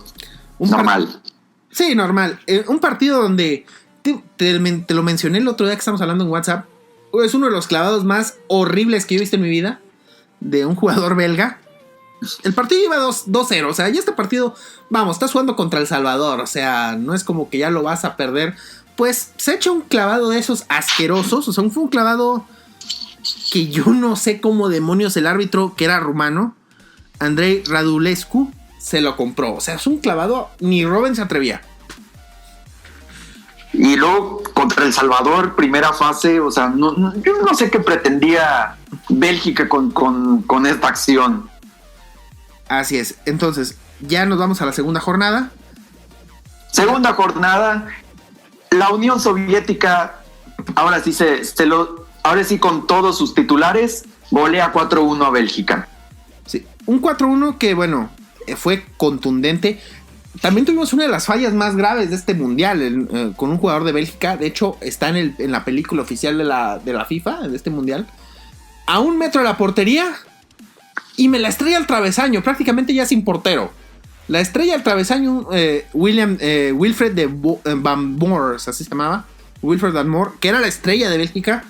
Normal.
Sí, normal. Un partido donde te lo mencioné el otro día que estamos hablando en WhatsApp. Es uno de los clavados más horribles que yo he visto en mi vida, de un jugador belga. El partido iba 2-0, o sea, ya este partido, vamos, estás jugando contra El Salvador, o sea, no es como que ya lo vas a perder. Pues se echa un clavado de esos asquerosos, o sea, fue un clavado que yo no sé cómo demonios el árbitro, que era rumano, Andrei Radulescu, se lo compró. O sea, es un clavado, ni Robben se atrevía.
Y luego contra El Salvador, primera fase, o sea, yo no sé qué pretendía Bélgica con esta acción.
Así es. Entonces, ya nos vamos a la segunda jornada.
Segunda jornada, la Unión Soviética, ahora sí con todos sus titulares, golea 4-1 a Bélgica.
Sí, un 4-1 que, bueno, fue contundente. También tuvimos una de las fallas más graves de este mundial con un jugador de Bélgica. De hecho, está en la película oficial de la FIFA, de este mundial. A 1 metro de la portería y me la estrella al travesaño, prácticamente ya sin portero. La estrella al travesaño, Wilfred Van Moors, así se llamaba. Wilfred Van Moors, que era la estrella de Bélgica,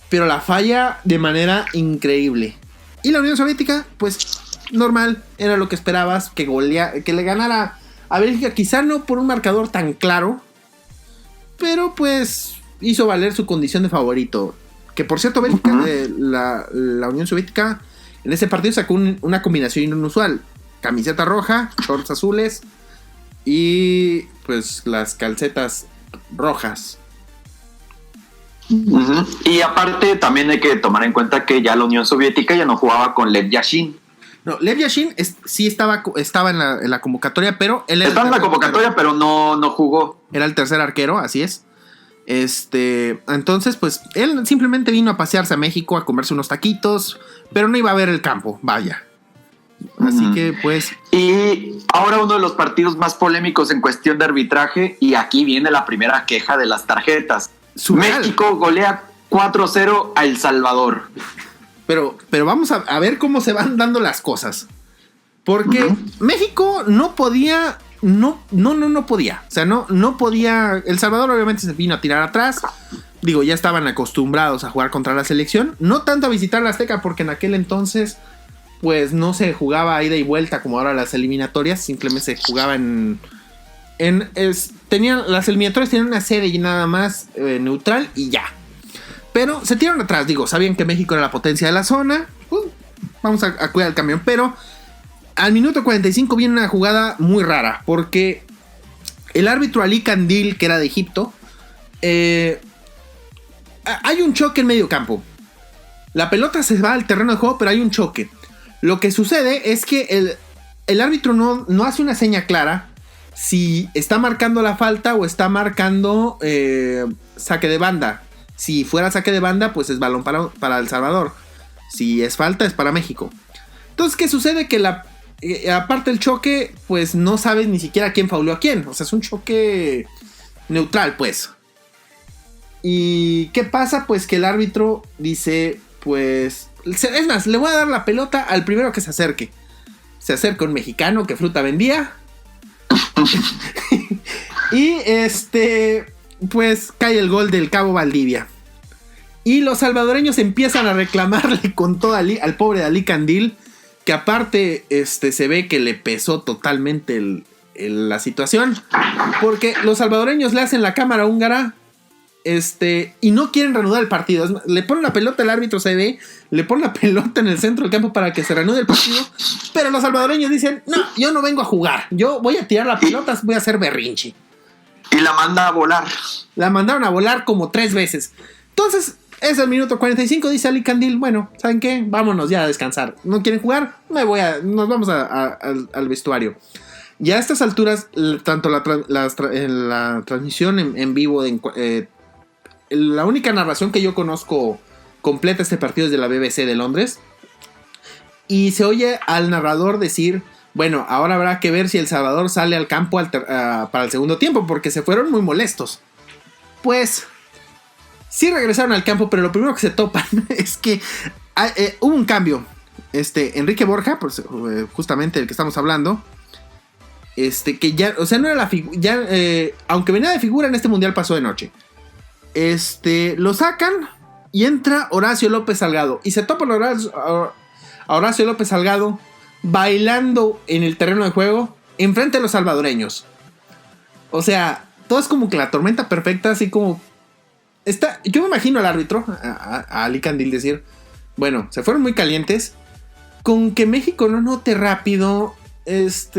pero la falla de manera increíble. Y la Unión Soviética, pues normal, era lo que esperabas, que le ganara a Bélgica, quizá no por un marcador tan claro, pero pues hizo valer su condición de favorito. Que por cierto, Bélgica, la Unión Soviética en ese partido sacó una combinación inusual: camiseta roja, shorts azules y pues las calcetas rojas.
Y aparte también hay que tomar en cuenta que ya la Unión Soviética ya no jugaba con Lev Yashin.
No, Lev Yashin sí estaba en la convocatoria, pero él
estaba en la convocatoria, pero no jugó.
Era el tercer arquero, así es. Entonces, pues él simplemente vino a pasearse a México, a comerse unos taquitos, pero no iba a ver el campo, vaya. Así que, pues.
Y ahora uno de los partidos más polémicos en cuestión de arbitraje, y aquí viene la primera queja de las tarjetas. México golea 4-0 a El Salvador.
Pero vamos a ver cómo se van dando las cosas. Porque México no podía. No podía. O sea, no podía. El Salvador obviamente se vino a tirar atrás. Digo, ya estaban acostumbrados a jugar contra la selección. No tanto a visitar la Azteca, porque en aquel entonces, pues no se jugaba ida y vuelta como ahora las eliminatorias. Simplemente se jugaba las eliminatorias tenían una sede y nada más neutral y ya. Pero se tiraron atrás, digo, sabían que México era la potencia de la zona. Vamos a cuidar el camión. Pero al minuto 45 viene una jugada muy rara, porque el árbitro Ali Kandil, que era de Egipto, hay un choque en medio campo. La pelota se va al terreno de juego, pero hay un choque. Lo que sucede es que el árbitro no hace una seña clara si está marcando la falta o está marcando saque de banda. Si fuera saque de banda, pues es balón para El Salvador. Si es falta, es para México. Entonces, ¿qué sucede? Que aparte del choque, pues no sabes ni siquiera quién fauleó a quién. O sea, es un choque neutral, pues. ¿Y qué pasa? Pues que el árbitro dice, pues... Es más, le voy a dar la pelota al primero que se acerque. Se acerca un mexicano que fruta vendía. Y pues cae el gol del Cabo Valdivia. Y los salvadoreños empiezan a reclamarle con todo al pobre Ali Kandil, que aparte se ve que le pesó totalmente la situación, porque los salvadoreños le hacen la cámara húngara y no quieren reanudar el partido. Le ponen la pelota al árbitro, se ve, le ponen la pelota en el centro del campo para que se reanude el partido, pero los salvadoreños dicen, no, yo no vengo a jugar, yo voy a tirar la pelota, voy a hacer berrinche.
Y la manda a volar.
La mandaron a volar como 3 veces. Entonces, es el minuto 45, dice Ali Kandil, bueno, ¿saben qué? Vámonos ya a descansar. ¿No quieren jugar? Nos vamos al vestuario. Ya a estas alturas, tanto la transmisión en vivo, la única narración que yo conozco completa de este partido es de la BBC de Londres. Y se oye al narrador decir, bueno, ahora habrá que ver si El Salvador sale al campo para el segundo tiempo, porque se fueron muy molestos. Pues sí regresaron al campo, pero lo primero que se topan es que hubo un cambio. Enrique Borja, pues, justamente el que estamos hablando, que ya, o sea, no era la figura, aunque venía de figura en este mundial, pasó de noche. Lo sacan y entra Horacio López Salgado. Y se topan a Horacio López Salgado bailando en el terreno de juego enfrente de los salvadoreños. O sea, todo es como que la tormenta perfecta, así como yo me imagino al árbitro, a Ali Kandil, decir, bueno, se fueron muy calientes, con que México no note rápido, pues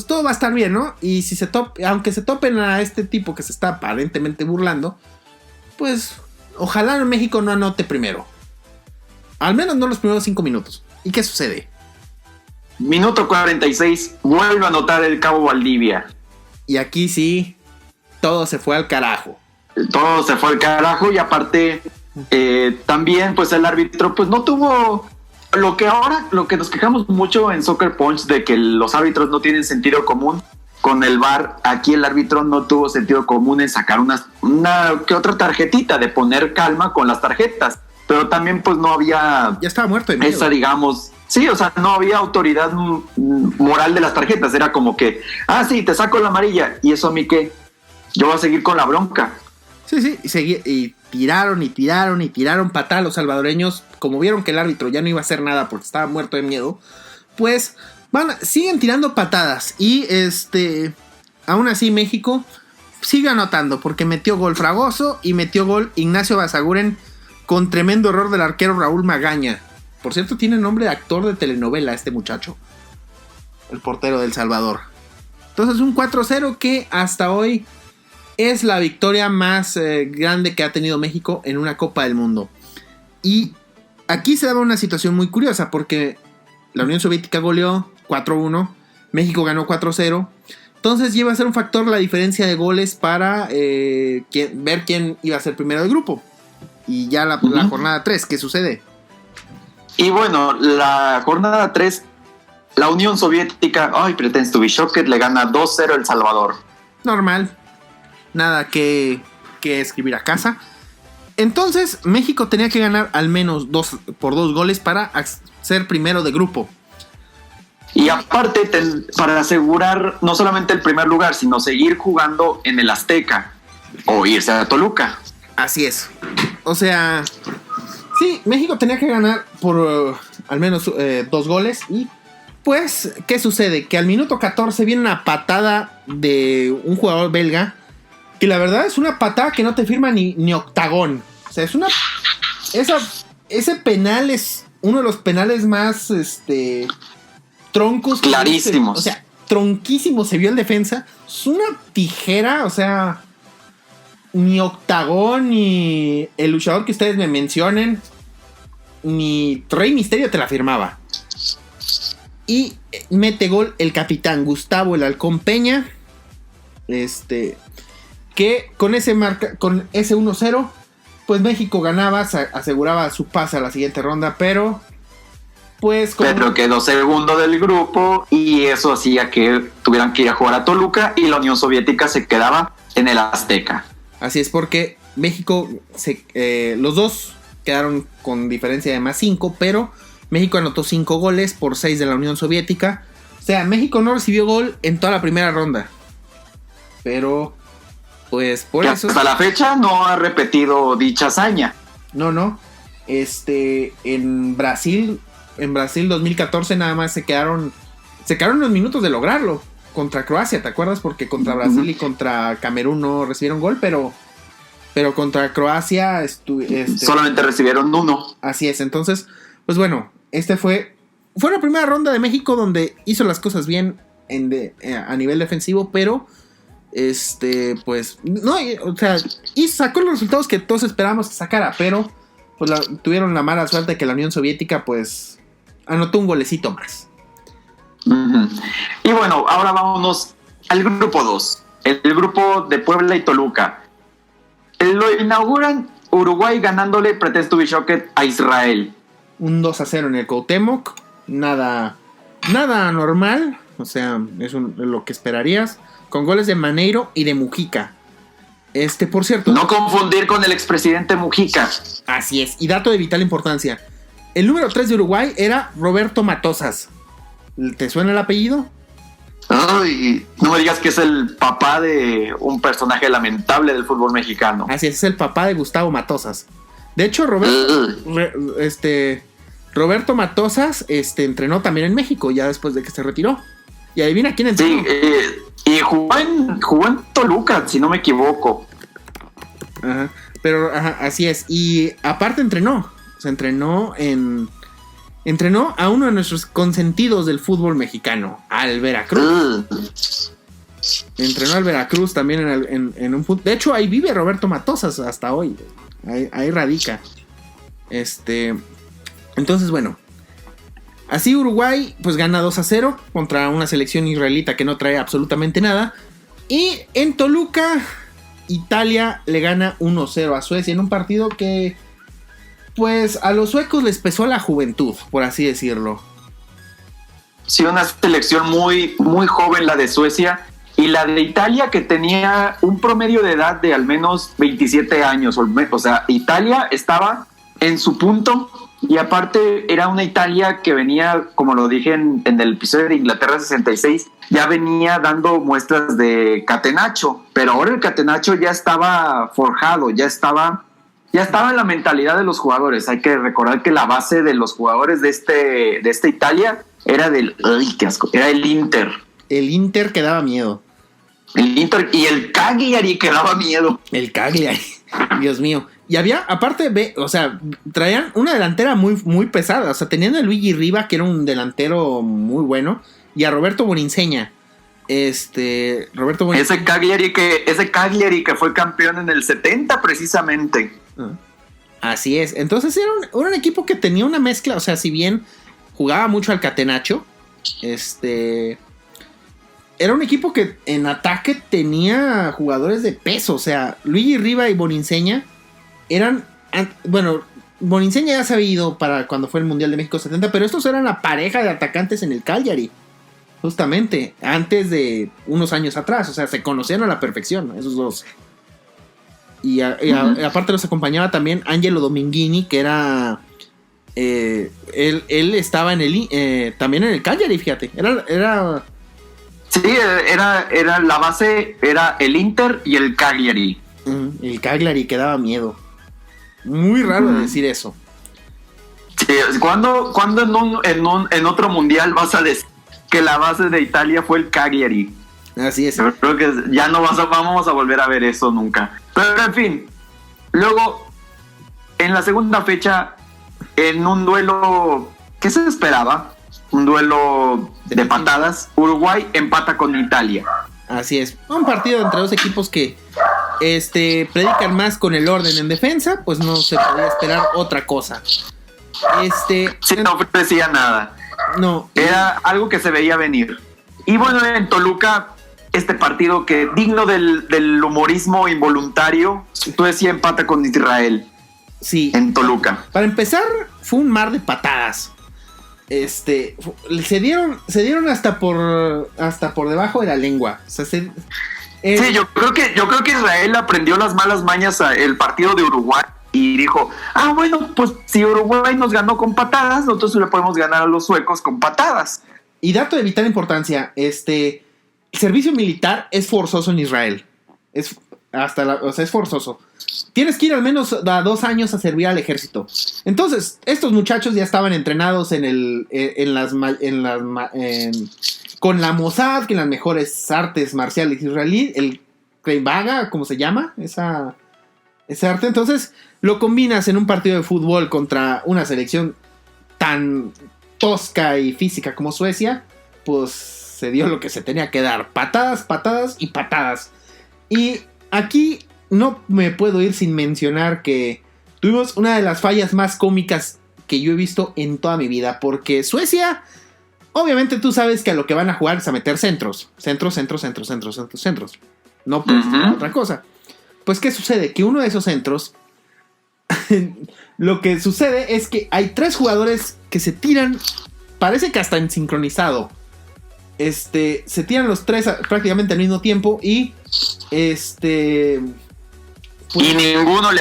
todo va a estar bien, ¿no? Y si aunque se topen a este tipo que se está aparentemente burlando, pues ojalá México no anote primero. Al menos no los primeros 5 minutos. ¿Y qué sucede?
Minuto 46, vuelve a anotar el Cabo Valdivia.
Y aquí sí, todo se fue al carajo.
Todo se fue al carajo y aparte también pues el árbitro pues no tuvo lo que nos quejamos mucho en Soccer Punch de que los árbitros no tienen sentido común. Con el VAR, aquí el árbitro no tuvo sentido común en sacar una que otra tarjetita, de poner calma con las tarjetas, pero también pues no había...
Ya estaba muerto de miedo.
Esa, digamos... Sí, o sea, no había autoridad moral de las tarjetas, era como que, sí, te saco la amarilla, ¿y eso a mí qué? Yo voy a seguir con la bronca.
Sí, y tiraron patada a los salvadoreños, como vieron que el árbitro ya no iba a hacer nada porque estaba muerto de miedo, pues siguen tirando patadas y aún así México sigue anotando porque metió gol Fragoso y metió gol Ignacio Basaguren con tremendo error del arquero Raúl Magaña. Por cierto, tiene nombre de actor de telenovela este muchacho, el portero del Salvador. Entonces un 4-0 que hasta hoy es la victoria más grande que ha tenido México en una Copa del Mundo. Y aquí se daba una situación muy curiosa porque la Unión Soviética goleó 4-1, México ganó 4-0. Entonces iba a ser un factor la diferencia de goles para ver quién iba a ser primero del grupo. Y ya la jornada 3, ¿qué sucede?
Y bueno, la jornada 3, la Unión Soviética, pretends to be shocked, le gana 2-0 El Salvador.
Normal, nada que escribir a casa. Entonces México tenía que ganar al menos 2 goles para ser primero de grupo.
Y aparte, para asegurar no solamente el primer lugar, sino seguir jugando en el Azteca o irse a Toluca.
Así es. O sea, sí, México tenía que ganar por al menos 2 goles. Y pues, ¿qué sucede? Que al minuto 14 viene una patada de un jugador belga. Que la verdad es una patada que no te firma ni octagón. O sea, ese penal es uno de los penales más troncos.
Clarísimos.
O sea, tronquísimo se vio el defensa. Es una tijera, o sea, ni octagón, ni el luchador que ustedes me mencionen, ni Rey Misterio te la firmaba. Y mete gol el capitán Gustavo el Halcón Peña. Que con ese 1-0, pues México ganaba, aseguraba su pase a la siguiente ronda, pero pues
Pero quedó segundo del grupo y eso hacía que tuvieran que ir a jugar a Toluca y la Unión Soviética se quedaba en el Azteca.
Así es, porque México, los dos quedaron con diferencia de +5, pero México anotó 5 goles por 6 de la Unión Soviética. O sea, México no recibió gol en toda la primera ronda. Pero, pues, por eso...
Hasta la fecha no ha repetido dicha hazaña.
No. En Brasil 2014 nada más se quedaron unos minutos de lograrlo contra Croacia, ¿te acuerdas? Porque contra Brasil y contra Camerún no recibieron gol, pero contra Croacia
solamente recibieron 1.
Así es, entonces, pues bueno, fue la primera ronda de México donde hizo las cosas bien a nivel defensivo, pero pues no, o sea, y sacó los resultados que todos esperábamos que sacara, pero pues tuvieron la mala suerte de que la Unión Soviética pues anotó un golecito más.
Y bueno, ahora vámonos al grupo 2, el grupo de Puebla y Toluca. Lo inauguran Uruguay ganándole Pretexto Bishoket a Israel.
Un 2-0 en el Cuauhtémoc, nada normal, o sea, es lo que esperarías, con goles de Maneiro y de Mujica. Por cierto,
no confundir con el expresidente Mujica.
Así es, y dato de vital importancia, el número 3 de Uruguay era Roberto Matosas. ¿Te suena el apellido?
Ay, no me digas que es el papá de un personaje lamentable del fútbol mexicano.
Así es el papá de Gustavo Matosas. De hecho, Roberto Matosas entrenó también en México ya después de que se retiró. Y adivina quién entrenó.
Sí, y jugó en Toluca, si no me equivoco.
Ajá, pero así es. Y aparte entrenó. Se entrenó a uno de nuestros consentidos del fútbol mexicano, al Veracruz. Entrenó al Veracruz también en un fútbol. De hecho, ahí vive Roberto Matosas hasta hoy. Ahí radica. Entonces, bueno. Así Uruguay pues gana 2-0 contra una selección israelita que no trae absolutamente nada. Y en Toluca, Italia le gana 1-0 a Suecia en un partido que pues a los suecos les pesó la juventud, por así decirlo.
Sí, una selección muy, muy joven la de Suecia y la de Italia que tenía un promedio de edad de al menos 27 años. O sea, Italia estaba en su punto y aparte era una Italia que venía, como lo dije en el episodio de Inglaterra 66, ya venía dando muestras de catenaccio, pero ahora el catenaccio ya estaba forjado, ya estaba en la mentalidad de los jugadores. Hay que recordar que la base de los jugadores de esta Italia era qué asco, era el Inter.
El Inter que daba miedo.
El Inter y el Cagliari que daba miedo.
El Cagliari, Dios mío. Y había, aparte, o sea, traían una delantera muy, muy pesada. O sea, tenían a Luigi Riva, que era un delantero muy bueno, y a Roberto Boninseña. Ese
Cagliari que fue campeón en el 70 precisamente.
Así es. Entonces era un equipo que tenía una mezcla. O sea, si bien jugaba mucho al catenaccio, era un equipo que en ataque tenía jugadores de peso. O sea, Luigi Riva y Boninseña eran, bueno, Boninseña ya se había ido para cuando fue el Mundial de México 70, pero estos eran la pareja de atacantes en el Cagliari, justamente, antes de unos años atrás. O sea, se conocían a la perfección, esos dos. Y aparte los acompañaba también Angelo Dominguini, que era Él estaba también en el Cagliari, fíjate. Era
Sí, era la base, era el Inter y el Cagliari.
el Cagliari, que daba miedo. Muy raro decir eso.
Sí, ¿cuándo en otro mundial vas a decir que la base de Italia fue el Cagliari?
Así es.
Yo creo que ya no vamos a volver a ver eso nunca. Pero en fin, luego, en la segunda fecha, en un duelo, ¿qué se esperaba? Un duelo de patadas. Uruguay empata con Italia.
Así es. Un partido entre dos equipos que predican más con el orden en defensa, pues no se podía esperar otra cosa.
Sí, no ofrecía nada.
No.
Era algo que se veía venir. Y bueno, en Toluca, este partido que digno del humorismo involuntario, Suecia empata con Israel.
Sí.
En Toluca.
Para empezar, fue un mar de patadas. Se dieron hasta por debajo de la lengua. O sea,
sí, yo creo que Israel aprendió las malas mañas el partido de Uruguay y dijo, bueno, pues si Uruguay nos ganó con patadas, nosotros le podemos ganar a los suecos con patadas.
Y dato de vital importancia, el servicio militar es forzoso en Israel. Es forzoso. Tienes que ir al menos a 2 años a servir al ejército. Entonces, estos muchachos ya estaban entrenados con la Mossad, que en las mejores artes marciales israelí, el Krav Maga, ¿cómo se llama? Ese arte. Entonces, lo combinas en un partido de fútbol contra una selección tan tosca y física como Suecia, pues se dio lo que se tenía que dar. Patadas, patadas y patadas. Y aquí no me puedo ir sin mencionar que tuvimos una de las fallas más cómicas que yo he visto en toda mi vida. Porque Suecia, obviamente tú sabes que a lo que van a jugar es a meter centros. Centros. No puedes hacer otra cosa. Pues, ¿qué sucede? Que uno de esos centros, lo que sucede es que hay 3 jugadores que se tiran, parece que hasta en sincronizado. Se tiran los 3 prácticamente al mismo tiempo y pues,
y ninguno le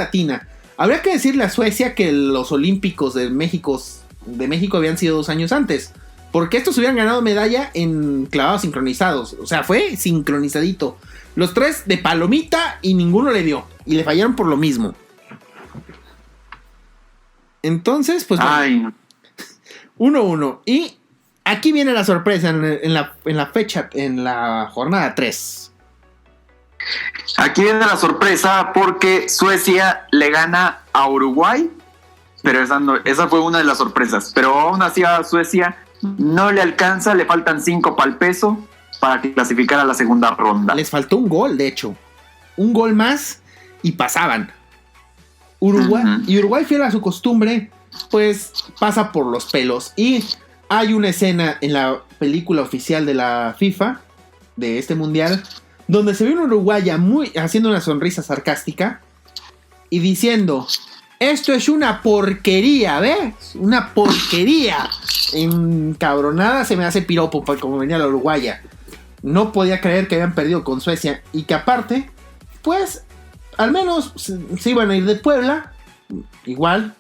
atina.
Habría que decirle a Suecia que los Olímpicos de México habían sido 2 años antes, porque estos hubieran ganado medalla en clavados sincronizados. O sea, fue sincronizadito. Los 3 de palomita y ninguno le dio. Y le fallaron por lo mismo. Entonces, pues bueno, 1-1. Y aquí viene la sorpresa en la fecha, en la jornada 3.
Aquí viene la sorpresa porque Suecia le gana a Uruguay, pero esa fue una de las sorpresas. Pero aún así a Suecia no le alcanza, le faltan 5 para el peso para clasificar a la segunda ronda.
Les faltó un gol, de hecho. Un gol más y pasaban. Uruguay, fiel a su costumbre, pues pasa por los pelos. Y hay una escena en la película oficial de la FIFA, de este mundial, donde se ve una uruguaya haciendo una sonrisa sarcástica y diciendo: esto es una porquería, ¿ves? Una porquería. Encabronada se me hace piropo como venía la uruguaya. No podía creer que habían perdido con Suecia y que aparte, pues, al menos se iban a ir de Puebla. Igual,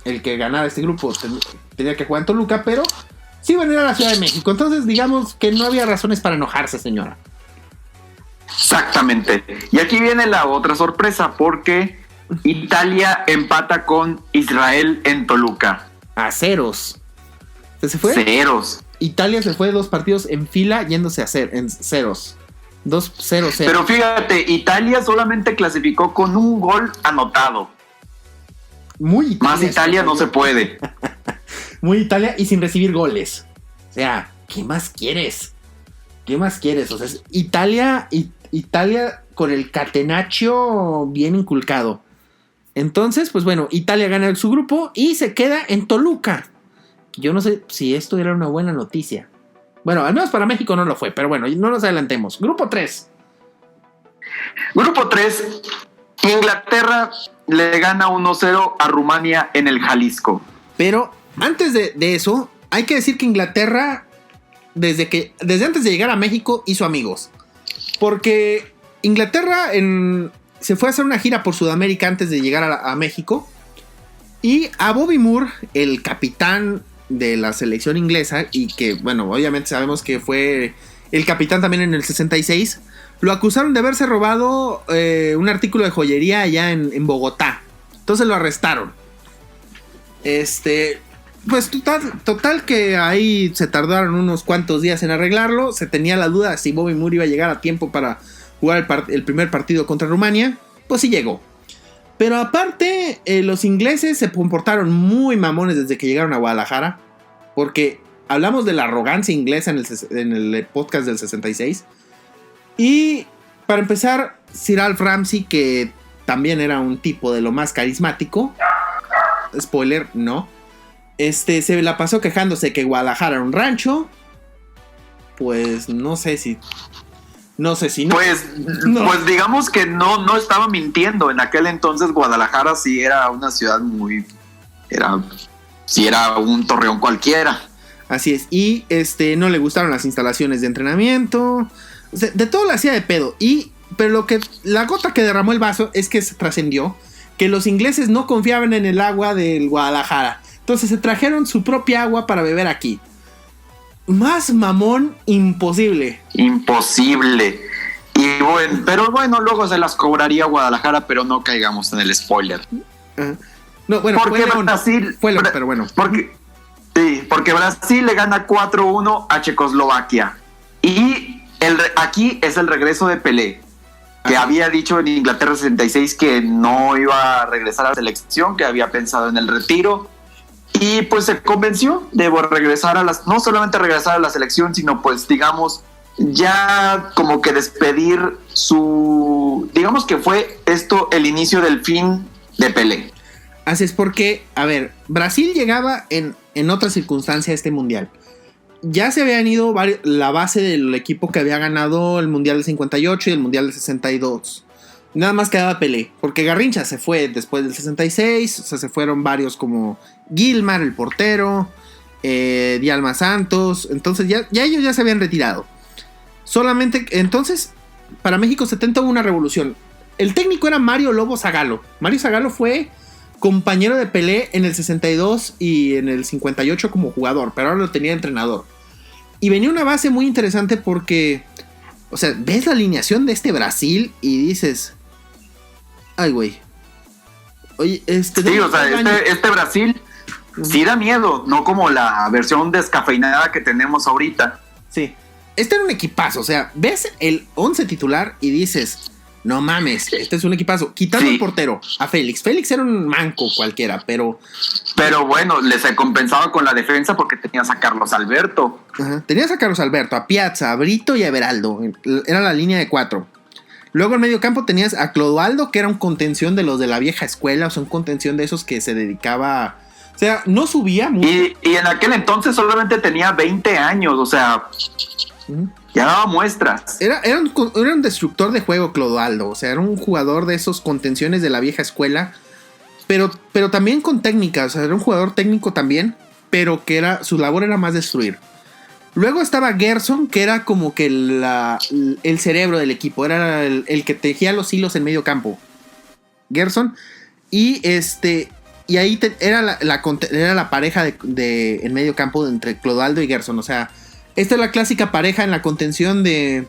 el que ganara este grupo tenía que jugar en Toluca, pero sí iban a ir a la Ciudad de México. Entonces, digamos que no había razones para enojarse, señora.
Exactamente. Y aquí viene la otra sorpresa, porque Italia empata con Israel en Toluca.
A ceros. ¿Se fue?
Ceros.
Italia se fue 2 partidos en fila yéndose en ceros. 2-0-0.
Pero fíjate, Italia solamente clasificó con un gol anotado.
Muy Italia.
Más Italia no se puede.
Muy Italia y sin recibir goles. O sea, ¿qué más quieres? O sea, es Italia con el catenaccio bien inculcado. Entonces, pues bueno, Italia gana su grupo y se queda en Toluca. Yo no sé si esto era una buena noticia. Bueno, al menos para México no lo fue, pero bueno, no nos adelantemos. Grupo 3.
Grupo 3, Inglaterra le gana 1-0 a Rumania en el Jalisco.
Pero antes de eso, hay que decir que Inglaterra, desde antes de llegar a México, hizo amigos. Porque Inglaterra se fue a hacer una gira por Sudamérica antes de llegar a México. Y a Bobby Moore, el capitán de la selección inglesa, y que, bueno, obviamente sabemos que fue el capitán también en el 66, lo acusaron de haberse robado un artículo de joyería allá en Bogotá. Entonces lo arrestaron. Pues total que ahí se tardaron unos cuantos días en arreglarlo. Se tenía la duda si Bobby Moore iba a llegar a tiempo para jugar el primer partido contra Rumania. Pues sí llegó. Pero aparte, los ingleses se comportaron muy mamones desde que llegaron a Guadalajara. Porque hablamos de la arrogancia inglesa en el podcast del 66. Y para empezar, Sir Alf Ramsey, que también era un tipo de lo más carismático. Spoiler, no. Se la pasó quejándose que Guadalajara era un rancho. Pues no sé si no.
Pues digamos que no estaba mintiendo. En aquel entonces Guadalajara sí era una ciudad sí era un Torreón cualquiera.
Así es. Y no le gustaron las instalaciones de entrenamiento. O sea, de todo la hacía de pedo. Pero la gota que derramó el vaso es que se trascendió que los ingleses no confiaban en el agua del Guadalajara. Entonces se trajeron su propia agua para beber aquí. Más mamón imposible.
Imposible. Pero bueno, luego se las cobraría Guadalajara, pero no caigamos en el spoiler.
No, bueno,
porque Brasil,
pero bueno.
Porque Brasil le gana 4-1 a Checoslovaquia. Y aquí es el regreso de Pelé, que había dicho en Inglaterra 66 que no iba a regresar a la selección, que había pensado en el retiro. Y pues se convenció de regresar no solamente regresar a la selección, sino pues digamos ya como que despedir digamos que fue esto el inicio del fin de Pelé.
Así es, porque, a ver, Brasil llegaba en otra circunstancia a este mundial. Ya se habían ido la base del equipo que había ganado el mundial del 58 y el mundial del 62. Nada más quedaba Pelé, porque Garrincha se fue después del 66, o sea, se fueron varios como Gilmar, el portero, Dialma Santos, entonces ya ellos ya se habían retirado. Solamente, entonces, para México 70 hubo una revolución. El técnico era Mario Lobo Zagallo. Mario Zagallo fue compañero de Pelé en el 62 y en el 58 como jugador, pero ahora lo tenía entrenador. Y venía una base muy interesante porque, o sea, ves la alineación de este Brasil y dices, ay, güey. Oye,
sí, o sea, este Brasil sí da miedo, no como la versión descafeinada que tenemos ahorita.
Sí. Este era un equipazo, o sea, ves el 11 titular y dices, no mames, este es un equipazo. Quitando el portero, a Félix. Félix era un manco cualquiera, pero
bueno, se compensaba con la defensa porque tenías a Carlos Alberto.
Ajá. Tenías a Carlos Alberto, a Piazza, a Brito y a Everaldo. Era la línea de 4. Luego en medio campo tenías a Clodoaldo, que era un contención de los de la vieja escuela, o sea, un contención de esos que se dedicaba, o sea, no subía mucho.
Y en aquel entonces solamente tenía 20 años, o sea, ya daba muestras.
Era un destructor de juego Clodoaldo, o sea, era un jugador de esos contenciones de la vieja escuela, pero también con técnica, o sea, era un jugador técnico también, pero que su labor era más destruir. Luego estaba Gerson, que era como que el cerebro del equipo, era el que tejía los hilos en medio campo. Gerson. Y ahí era la pareja de en medio campo entre Clodoaldo y Gerson. O sea, esta es la clásica pareja en la contención de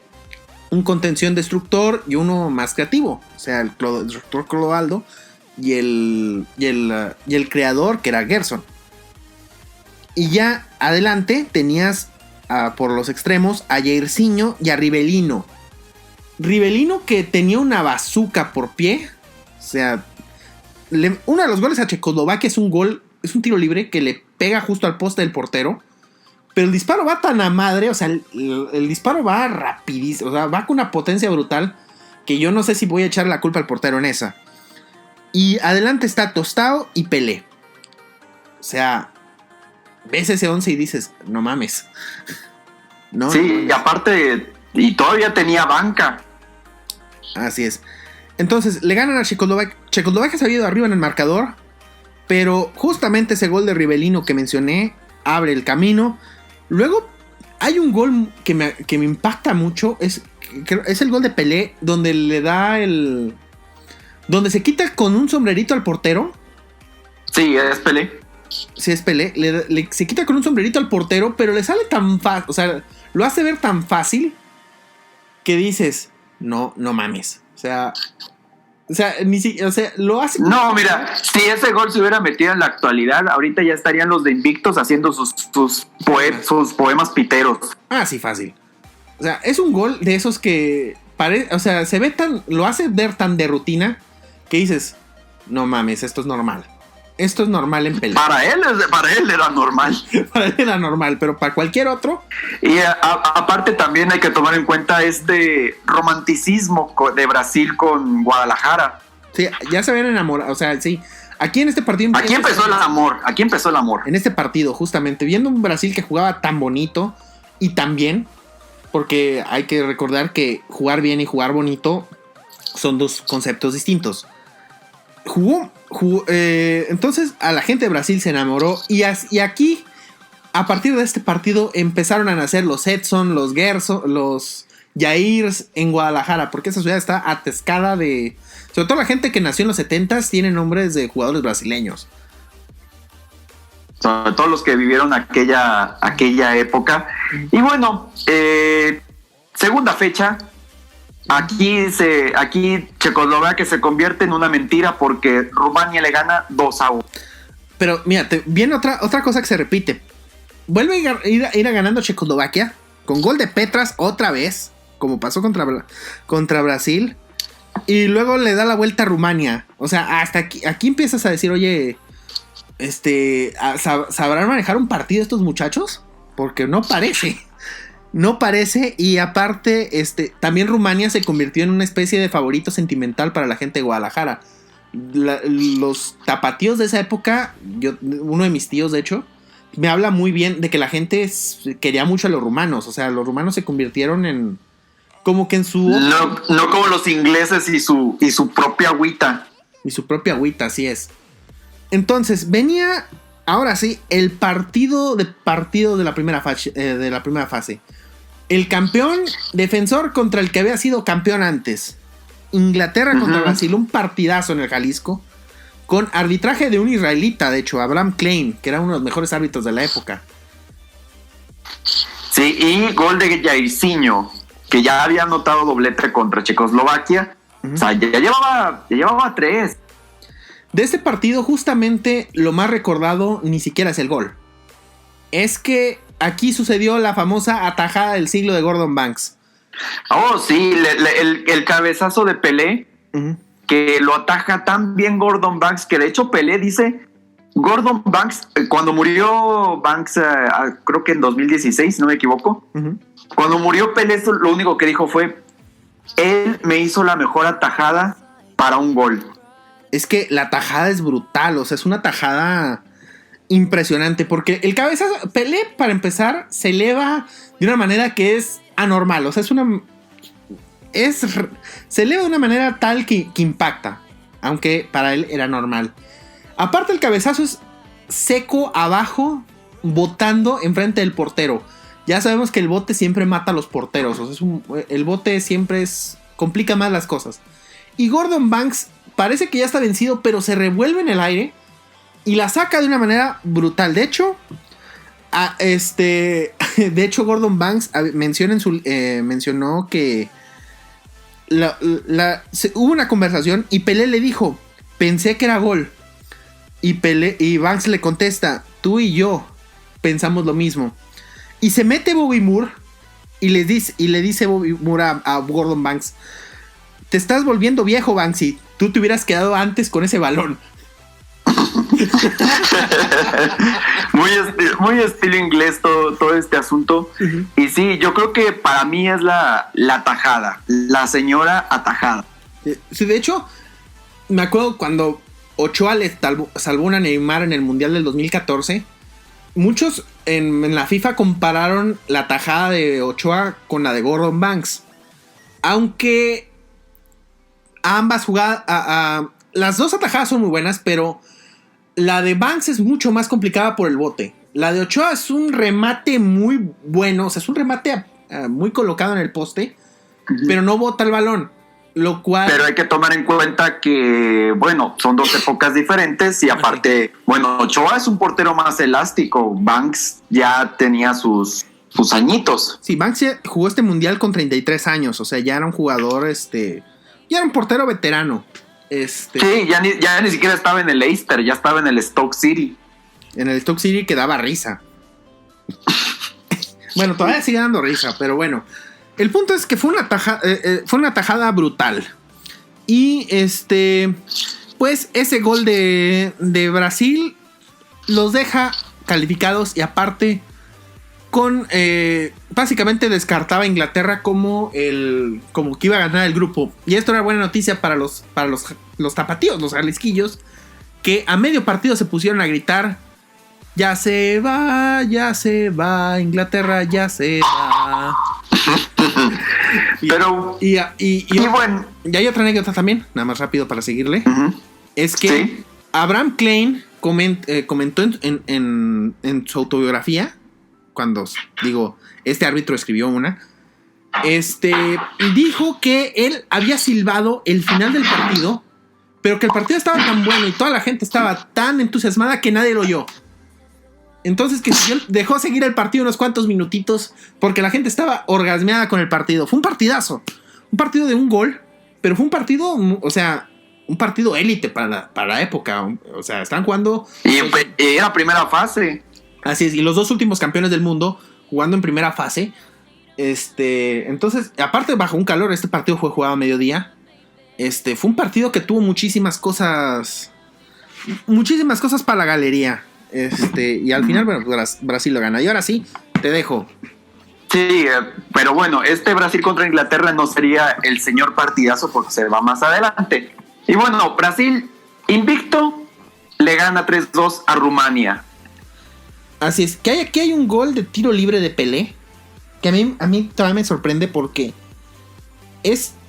un contención destructor y uno más creativo. O sea, el destructor Clodoaldo y el creador, que era Gerson. Y ya adelante tenías por los extremos a Jairzinho y a Rivelino. Rivelino, que tenía una bazooka por pie. O sea, uno de los goles a Checoslovaquia es un tiro libre que le pega justo al poste del portero. Pero el disparo va tan a madre, o sea, el disparo va rapidísimo, o sea, va con una potencia brutal que yo no sé si voy a echar la culpa al portero en esa. Y adelante está Tostao y Pelé. O sea, ves ese 11 y dices, no mames. No,
sí,
no,
y aparte, y todavía tenía banca.
Así es. Entonces, le ganan a Checoslovaquia. Checoslovaquia se había ido arriba en el marcador, pero justamente ese gol de Rivelino que mencioné abre el camino. Luego hay un gol que me impacta mucho, es el gol de Pelé, donde le da donde se quita con un sombrerito al portero.
Sí, es Pelé.
Sí, es Pelé. Se quita con un sombrerito al portero, pero le sale tan fácil. O sea, lo hace ver tan fácil que dices, no mames. O sea, lo hace.
No, mira, si ese gol se hubiera metido en la actualidad, ahorita ya estarían los de Invictos haciendo sus poemas piteros.
Ah, sí, fácil. O sea, es un gol de esos que se ve lo hace ver tan de rutina que dices, no mames, esto es normal. Esto es normal en Pelé.
Para él era normal.
Para él era normal, pero para cualquier otro.
Y aparte también hay que tomar en cuenta este romanticismo de Brasil con Guadalajara.
Sí, ya se habían enamorado. O sea, sí. Aquí en este partido.
Aquí empezó el amor.
En este partido, justamente, viendo un Brasil que jugaba tan bonito y tan bien. Porque hay que recordar que jugar bien y jugar bonito son dos conceptos distintos. Entonces a la gente de Brasil se enamoró y aquí a partir de este partido empezaron a nacer los Edson, los Gerson, los Jairs en Guadalajara, porque esa ciudad está atascada de, sobre todo la gente que nació en los 70s tiene nombres de jugadores brasileños,
sobre todo los que vivieron aquella época. Y bueno, segunda fecha. Aquí Checoslovaquia se convierte en una mentira porque Rumania le gana 2-1.
Pero mira, viene otra cosa que se repite. Vuelve a ir ganando Checoslovaquia con gol de Petras otra vez, como pasó contra Brasil. Y luego le da la vuelta a Rumania. O sea, hasta aquí empiezas a decir, oye, ¿sabrán manejar un partido estos muchachos? Porque no parece. No parece, y aparte, también Rumania se convirtió en una especie de favorito sentimental para la gente de Guadalajara. Los tapatíos de esa época, uno de mis tíos, de hecho, me habla muy bien de que la gente quería mucho a los rumanos. O sea, los rumanos se convirtieron en como que en su...
No como los ingleses y su propia agüita.
Y su propia agüita, así es. Entonces, venía, ahora sí, el partido de la primera fase. El campeón defensor contra el que había sido campeón antes. Inglaterra contra Brasil, un partidazo en el Jalisco. Con arbitraje de un israelita, de hecho, Abraham Klein, que era uno de los mejores árbitros de la época.
Sí, y gol de Jairzinho, que ya había anotado doblete contra Checoslovaquia. O sea, ya llevaba 3.
De este partido, justamente, lo más recordado ni siquiera es el gol. Es que aquí sucedió la famosa atajada del siglo de Gordon Banks.
Oh, sí, el cabezazo de Pelé, que lo ataja tan bien Gordon Banks, que de hecho Pelé dice, Gordon Banks, cuando murió Banks, creo que en 2016, si no me equivoco, cuando murió Pelé, lo único que dijo fue, él me hizo la mejor atajada para un gol.
Es que la atajada es brutal, o sea, es una atajada impresionante, porque el cabezazo, Pelé, para empezar, se eleva de una manera que es anormal, o sea, se eleva de una manera tal que impacta, aunque para él era normal. Aparte, el cabezazo es seco abajo, botando enfrente del portero. Ya sabemos que el bote siempre mata a los porteros, o sea, el bote siempre complica más las cosas. Y Gordon Banks parece que ya está vencido, pero se revuelve en el aire y la saca de una manera brutal. De hecho, Gordon Banks mencionó que hubo una conversación y Pelé le dijo, pensé que era gol. Y Banks le contesta, tú y yo pensamos lo mismo. Y se mete Bobby Moore y le dice Bobby Moore a Gordon Banks, te estás volviendo viejo, Banksy. Tú te hubieras quedado antes con ese balón.
muy estilo inglés todo este asunto. Y sí, yo creo que para mí es la atajada, la señora atajada.
Sí, de hecho, me acuerdo cuando Ochoa le salvó una Neymar en el Mundial del 2014. Muchos en la FIFA compararon la atajada de Ochoa con la de Gordon Banks, aunque ambas jugadas, las dos atajadas son muy buenas, pero la de Banks es mucho más complicada por el bote. La de Ochoa es un remate muy bueno, o sea, es un remate muy colocado en el poste, pero no bota el balón. Lo cual...
Pero hay que tomar en cuenta que, bueno, son dos épocas diferentes y aparte, bueno, Ochoa es un portero más elástico. Banks ya tenía sus añitos.
Sí, Banks jugó este mundial con 33 años, o sea, ya era un jugador, ya era un portero veterano.
Sí, ya ni siquiera estaba en el Leicester, ya estaba en el Stoke City.
En el Stoke City que daba risa. Bueno, todavía sigue dando risa, pero bueno. El punto es que fue una tajada brutal. Y pues ese gol de Brasil los deja calificados y aparte con básicamente descartaba a Inglaterra como que iba a ganar el grupo. Y esto era buena noticia para los tapatíos, los jalisquillos, que a medio partido se pusieron a gritar: ya se va, Inglaterra ya se va.
Pero
y
bueno,
y hay otra anécdota también, nada más rápido para seguirle. Es que
¿sí?
Abraham Klein comentó en su autobiografía, cuando este árbitro escribió una, dijo que él había silbado el final del partido, pero que el partido estaba tan bueno y toda la gente estaba tan entusiasmada que nadie lo oyó. Entonces que dejó seguir el partido unos cuantos minutitos porque la gente estaba orgasmeada con el partido. Fue un partidazo, un partido de un gol, pero fue un partido, o sea, un partido élite para la época. O sea, están jugando...
Y era primera fase.
Así es, y los dos últimos campeones del mundo jugando en primera fase. Entonces, aparte bajo un calor, este partido fue jugado a mediodía. Fue un partido que tuvo muchísimas cosas para la galería. Y al final, bueno, Brasil lo gana. Y ahora sí, te dejo.
Sí, pero bueno, Brasil contra Inglaterra no sería el señor partidazo porque se va más adelante. Y bueno, Brasil, invicto, le gana 3-2 a Rumania.
Así es, que aquí hay un gol de tiro libre de Pelé, que a mí todavía me sorprende porque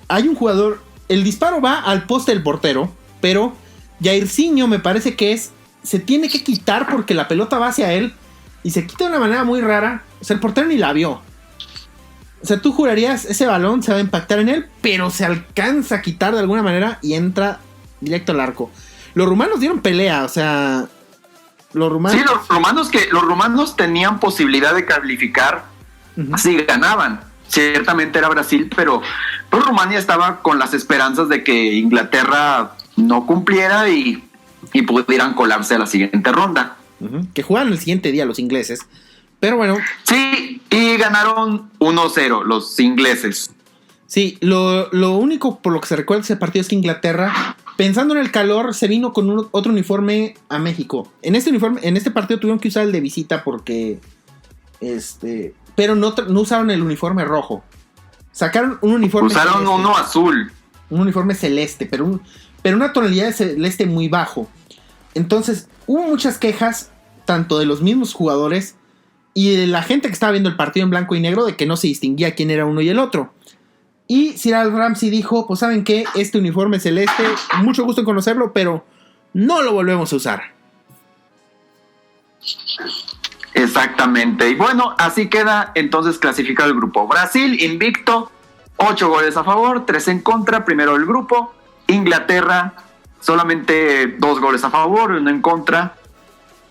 hay un jugador, el disparo va al poste del portero, pero Jairzinho me parece que se tiene que quitar porque la pelota va hacia él y se quita de una manera muy rara. O sea, el portero ni la vio. O sea, tú jurarías ese balón se va a impactar en él, pero se alcanza a quitar de alguna manera y entra directo al arco. Los rumanos dieron pelea, o sea, los rumanos...
Sí, los rumanos tenían posibilidad de calificar, así ganaban. Ciertamente era Brasil, pero Rumania estaba con las esperanzas de que Inglaterra no cumpliera y pudieran colarse a la siguiente ronda.
Que jugaban el siguiente día los ingleses. Pero bueno.
Sí, y ganaron 1-0 los ingleses.
Sí, lo único por lo que se recuerda ese partido es que Inglaterra, pensando en el calor, se vino con otro uniforme a México. En este partido tuvieron que usar el de visita porque pero no usaron el uniforme rojo. Sacaron un uniforme
usaron
celeste,
uno azul.
Un uniforme celeste, pero una tonalidad de celeste muy bajo. Entonces, hubo muchas quejas, tanto de los mismos jugadores y de la gente que estaba viendo el partido en blanco y negro, de que no se distinguía quién era uno y el otro. Y Sir Alex Ramsey dijo, pues ¿saben qué? Este uniforme celeste, mucho gusto en conocerlo, pero no lo volvemos a usar.
Exactamente. Y bueno, así queda entonces clasificado el grupo. Brasil, invicto, 8 goles a favor, 3 en contra, primero del grupo. Inglaterra, solamente 2 goles a favor, 1 en contra,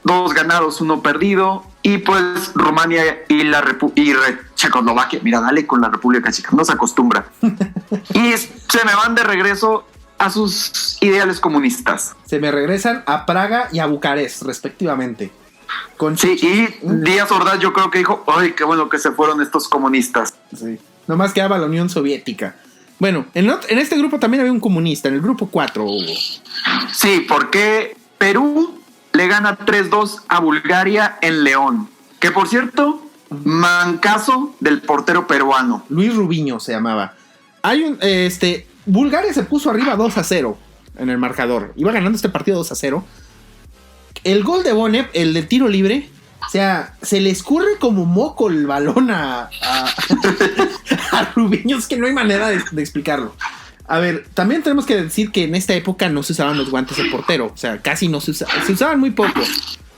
2 ganados, 1 perdido. Y pues Rumania y Checoslovaquia, mira, dale con la República Checa, no se acostumbra. Y se me van de regreso a sus ideales comunistas.
Se me regresan a Praga y a Bucarest, respectivamente.
Sí, y Díaz Ordaz yo creo que dijo, ¡ay, qué bueno que se fueron estos comunistas!
Sí, nomás quedaba la Unión Soviética. Bueno, en este grupo también había un comunista, en el grupo 4 hubo.
Sí, porque Perú le gana 3-2 a Bulgaria en León. Que por cierto, mancazo del portero peruano.
Luis Rubiño se llamaba. Bulgaria se puso arriba 2-0 en el marcador. Iba ganando este partido 2-0. El gol de Bonev, el de tiro libre, o sea, se le escurre como moco el balón a Rubiño. Es que no hay manera de explicarlo. A ver, también tenemos que decir que en esta época no se usaban los guantes de portero. O sea, casi no se usaban muy poco.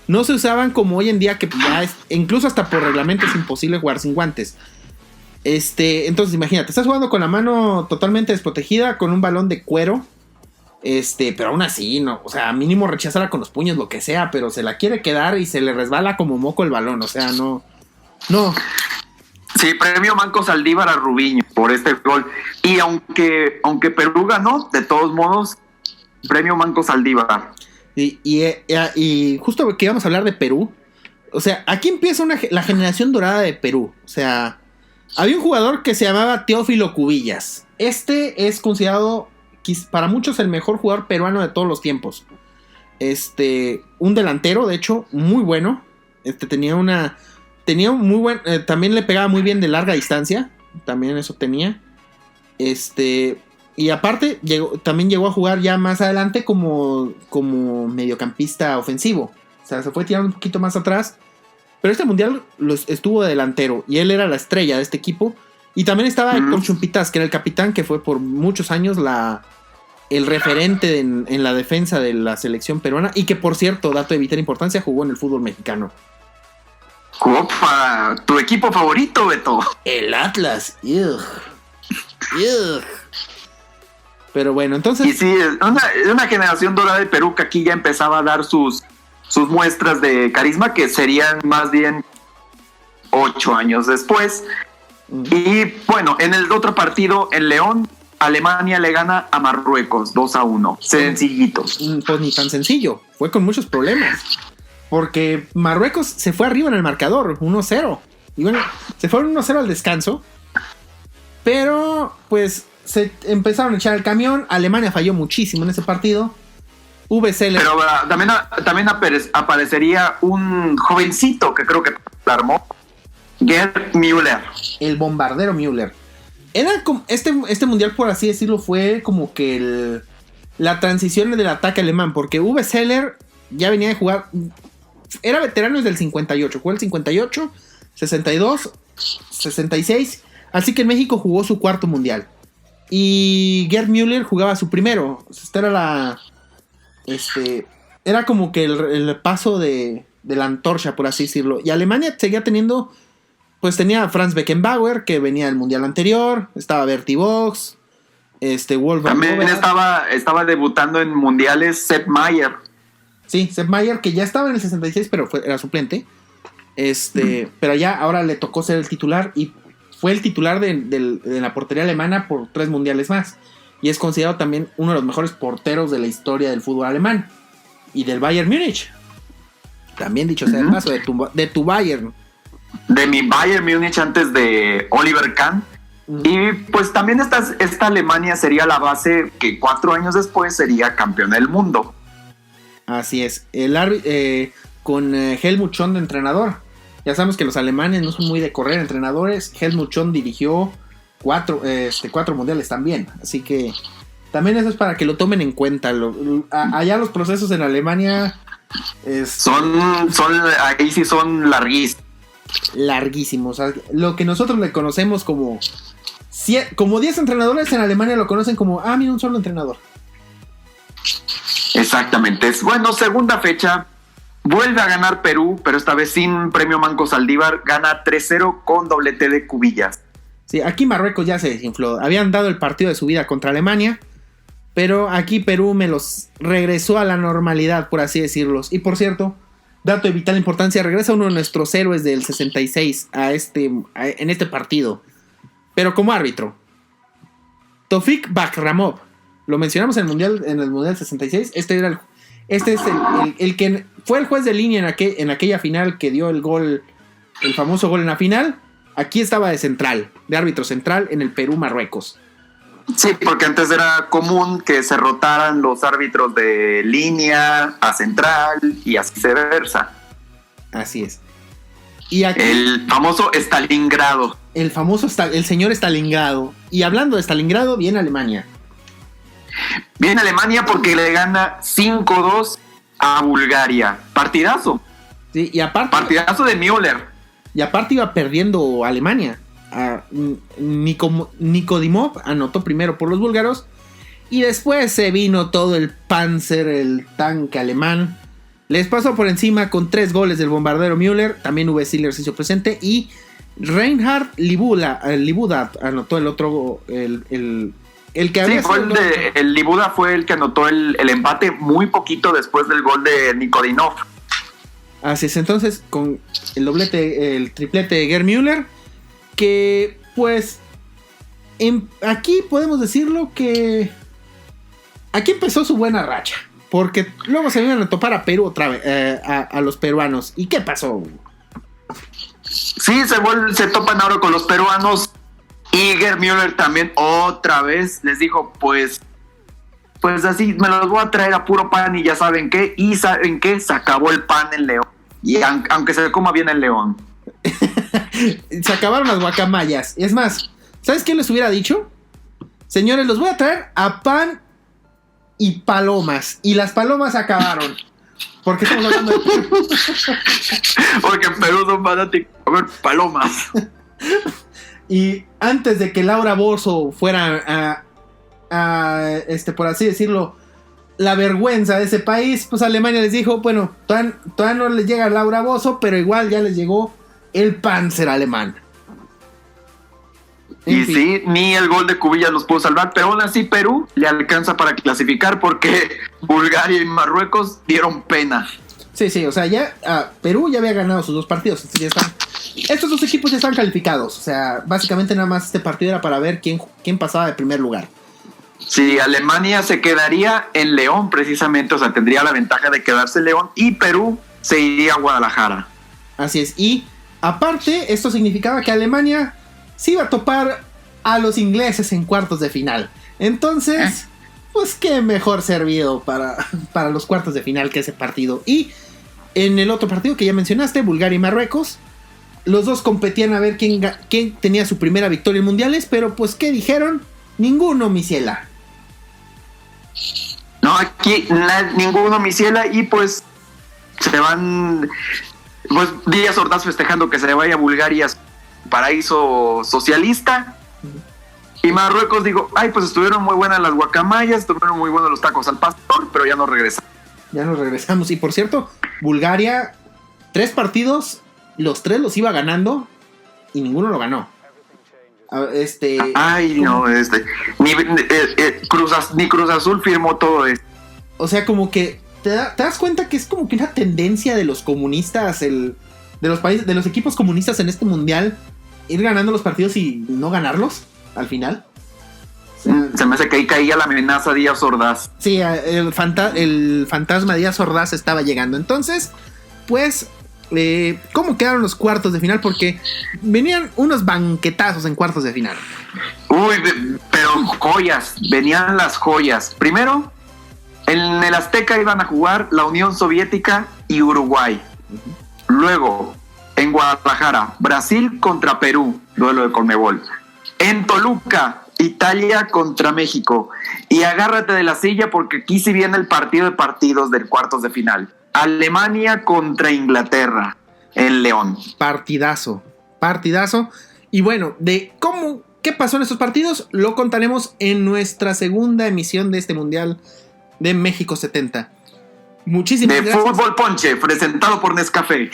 No se usaban como hoy en día, que ya incluso hasta por reglamento es imposible jugar sin guantes. Entonces imagínate, estás jugando con la mano totalmente desprotegida, con un balón de cuero. Pero aún así, no, o sea, mínimo recházala con los puños, lo que sea, pero se la quiere quedar y se le resbala como moco el balón, o sea, no.
Sí, premio Manco Saldívar a Rubiño por este gol. Y aunque Perú ganó, de todos modos, premio Manco Saldívar.
Y justo que íbamos a hablar de Perú, o sea, aquí empieza la generación dorada de Perú. O sea, había un jugador que se llamaba Teófilo Cubillas. Es considerado para muchos el mejor jugador peruano de todos los tiempos. Un delantero, de hecho, muy bueno. Tenía un muy buen, también le pegaba muy bien de larga distancia. También eso tenía. Y aparte, también llegó a jugar ya más adelante como mediocampista ofensivo. O sea, se fue tirando un poquito más atrás. Pero este mundial estuvo de delantero. Y él era la estrella de este equipo. Y también estaba Héctor Chumpitas, que era el capitán, que fue por muchos años el referente en la defensa de la selección peruana. Y que, por cierto, dato de vital importancia, jugó en el fútbol mexicano.
Opa, tu equipo favorito, Beto.
El Atlas. Ugh. Pero bueno, entonces...
Y sí, una generación dorada de Perú que aquí ya empezaba a dar sus muestras de carisma, que serían más bien 8 años después. Y bueno, en el otro partido, en León, Alemania le gana a Marruecos 2-1. Sencillito.
Pues ni tan sencillo, fue con muchos problemas. Porque Marruecos se fue arriba en el marcador, 1-0. Y bueno, se fueron 1-0 al descanso. Pero, pues, se empezaron a echar el camión. Alemania falló muchísimo en ese partido. VC.
Pero también aparecería un jovencito que creo que la armó. Gerd Müller.
El bombardero Müller. Era como este mundial, por así decirlo, fue como que la transición del ataque alemán. Porque Uwe Seeler ya venía de jugar... Era veterano desde el 58. Jugó el 58, 62, 66. Así que en México jugó su cuarto mundial. Y Gerd Müller jugaba su primero. Esta era era como que el paso de la antorcha, por así decirlo. Y Alemania seguía teniendo... Pues tenía a Franz Beckenbauer, que venía del mundial anterior. Estaba Bertie Vogts. Wolfgang
también estaba debutando en mundiales Sepp Maier.
Sí, Sepp Maier, que ya estaba en el 66, pero era suplente. Pero ya ahora le tocó ser el titular. Y fue el titular de la portería alemana por 3 mundiales más. Y es considerado también uno de los mejores porteros de la historia del fútbol alemán. Y del Bayern Múnich. También dicho sea el paso, de tu Bayern.
De mi Bayern Múnich antes de Oliver Kahn. Y pues también esta Alemania sería la base que 4 años después sería campeón del mundo.
Así es. Con Helmut Schön de entrenador. Ya sabemos que los alemanes no son muy de correr entrenadores. Helmut Schön dirigió 4 mundiales también. Así que también eso es para que lo tomen en cuenta. Allá los procesos en Alemania
ahí sí son
larguísimos. O sea, lo que nosotros le conocemos como 10 entrenadores, en Alemania lo conocen como mira, un solo entrenador.
Exactamente. Bueno, segunda fecha, vuelve a ganar Perú, pero esta vez sin premio Manco Saldívar, gana 3-0 con doblete de Cubillas.
Sí, aquí Marruecos ya se desinfló. Habían dado el partido de su vida contra Alemania, pero aquí Perú me los regresó a la normalidad, por así decirlo. Y por cierto, dato de vital importancia, regresa uno de nuestros héroes del 66 en este partido, pero como árbitro. Tofik Bakramov. Lo mencionamos en el Mundial 66. Este es el que fue el juez de línea en aquella final que dio el famoso gol en la final. Aquí estaba de árbitro central en el Perú-Marruecos.
Sí, porque antes era común que se rotaran los árbitros de línea a central y así viceversa. Así es. Y aquí, el famoso Stalingrado.
El señor Stalingrado. Y hablando de Stalingrado, viene Alemania.
Viene Alemania porque le gana 5-2 a Bulgaria. Partidazo.
Sí, y aparte.
Partidazo de Müller.
Y aparte iba perdiendo Alemania. Nikodimov anotó primero por los búlgaros. Y después se vino todo el Panzer, el tanque alemán. Les pasó por encima con 3 goles del bombardero Müller. También Uwe Seeler se hizo presente. Y Reinhard Libuda anotó el otro, el que había
fue el Libuda fue el que anotó el empate muy poquito después del gol de Nikodinov.
Así es, entonces con el triplete de Gerd Müller, que pues aquí podemos decirlo que aquí empezó su buena racha, porque luego se vinieron a topar a Perú otra vez, a los peruanos. ¿Y qué pasó?
Sí, se topan ahora con los peruanos. Y Gerd Müller también otra vez les dijo, pues así me los voy a traer a puro pan y ya saben qué. Y saben qué, se acabó el pan en León. Y aunque se coma bien el León.
Se acabaron las guacamayas. Es más, ¿sabes qué les hubiera dicho? Señores, los voy a traer a pan y palomas. Y las palomas se acabaron. Porque estamos hablando de Perú.
Porque en Perú son fanáticos de comer palomas.
Y antes de que Laura Bozzo fuera por así decirlo, la vergüenza de ese país, pues Alemania les dijo, bueno, todavía no les llega Laura Bozzo, pero igual ya les llegó el Panzer alemán.
Y sí, ni el gol de Cubillas los pudo salvar, pero aún así Perú le alcanza para clasificar porque Bulgaria y Marruecos dieron pena.
Sí, o sea, ya Perú ya había ganado sus 2 partidos, entonces ya están. Estos 2 equipos ya están calificados, o sea, básicamente nada más este partido era para ver quién pasaba de primer lugar.
Sí, Alemania se quedaría en León precisamente, o sea, tendría la ventaja de quedarse en León y Perú se iría a Guadalajara.
Así es, y aparte esto significaba que Alemania se iba a topar a los ingleses en cuartos de final. Entonces, pues qué mejor servido para los cuartos de final que ese partido. Y en el otro partido que ya mencionaste, Bulgaria y Marruecos, los dos competían a ver quién tenía su primera victoria en mundiales, pero pues ¿qué dijeron? Ninguno, mi ciela.
No, aquí ninguno, mi ciela, y pues se van, pues Díaz Ordaz festejando que se le vaya a Bulgaria, paraíso socialista. Y Marruecos digo, pues estuvieron muy buenas las guacamayas, estuvieron muy buenos los tacos al pastor, pero ya no regresamos.
Ya nos regresamos. Y por cierto, Bulgaria, 3 partidos, los 3 los iba ganando y ninguno lo ganó. Ni Cruz Azul firmó todo esto.
O
sea, como que te das cuenta que es como que una tendencia de los comunistas, de los países, de los equipos comunistas en este mundial, ir ganando los partidos y no ganarlos al final.
Se me hace que ahí caía la amenaza Díaz Ordaz.
Sí, el fantasma Díaz Ordaz estaba llegando. Entonces, pues, ¿cómo quedaron los cuartos de final? Porque venían unos banquetazos en cuartos de final.
Uy, pero joyas, venían las joyas. Primero, en el Azteca iban a jugar la Unión Soviética y Uruguay. Luego, en Guadalajara, Brasil contra Perú, duelo de Conmebol. En Toluca, Italia contra México. Y agárrate de la silla porque aquí sí viene el partido de partidos del cuartos de final. Alemania contra Inglaterra en León.
Partidazo. Y bueno, qué pasó en estos partidos lo contaremos en nuestra segunda emisión de este Mundial de México 70. Muchísimas gracias.
De Fútbol Ponche, presentado por Nescafé.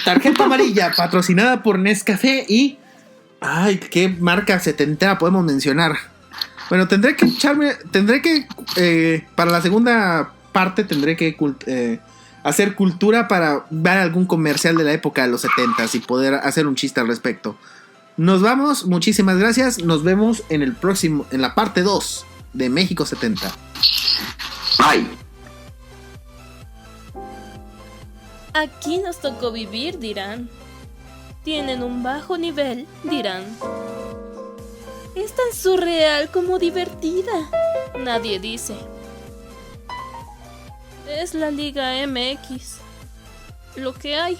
Tarjeta amarilla, patrocinada por Nescafé y... ¿qué marca 70 podemos mencionar? Bueno, para la segunda parte tendré que hacer cultura para ver algún comercial de la época de los 70s y poder hacer un chiste al respecto. Nos vamos, muchísimas gracias. Nos vemos en la parte 2 de México 70.
Bye.
Aquí nos tocó vivir, dirán. Tienen un bajo nivel, dirán. Es tan surreal como divertida. Nadie dice. Es la Liga MX. Lo que hay.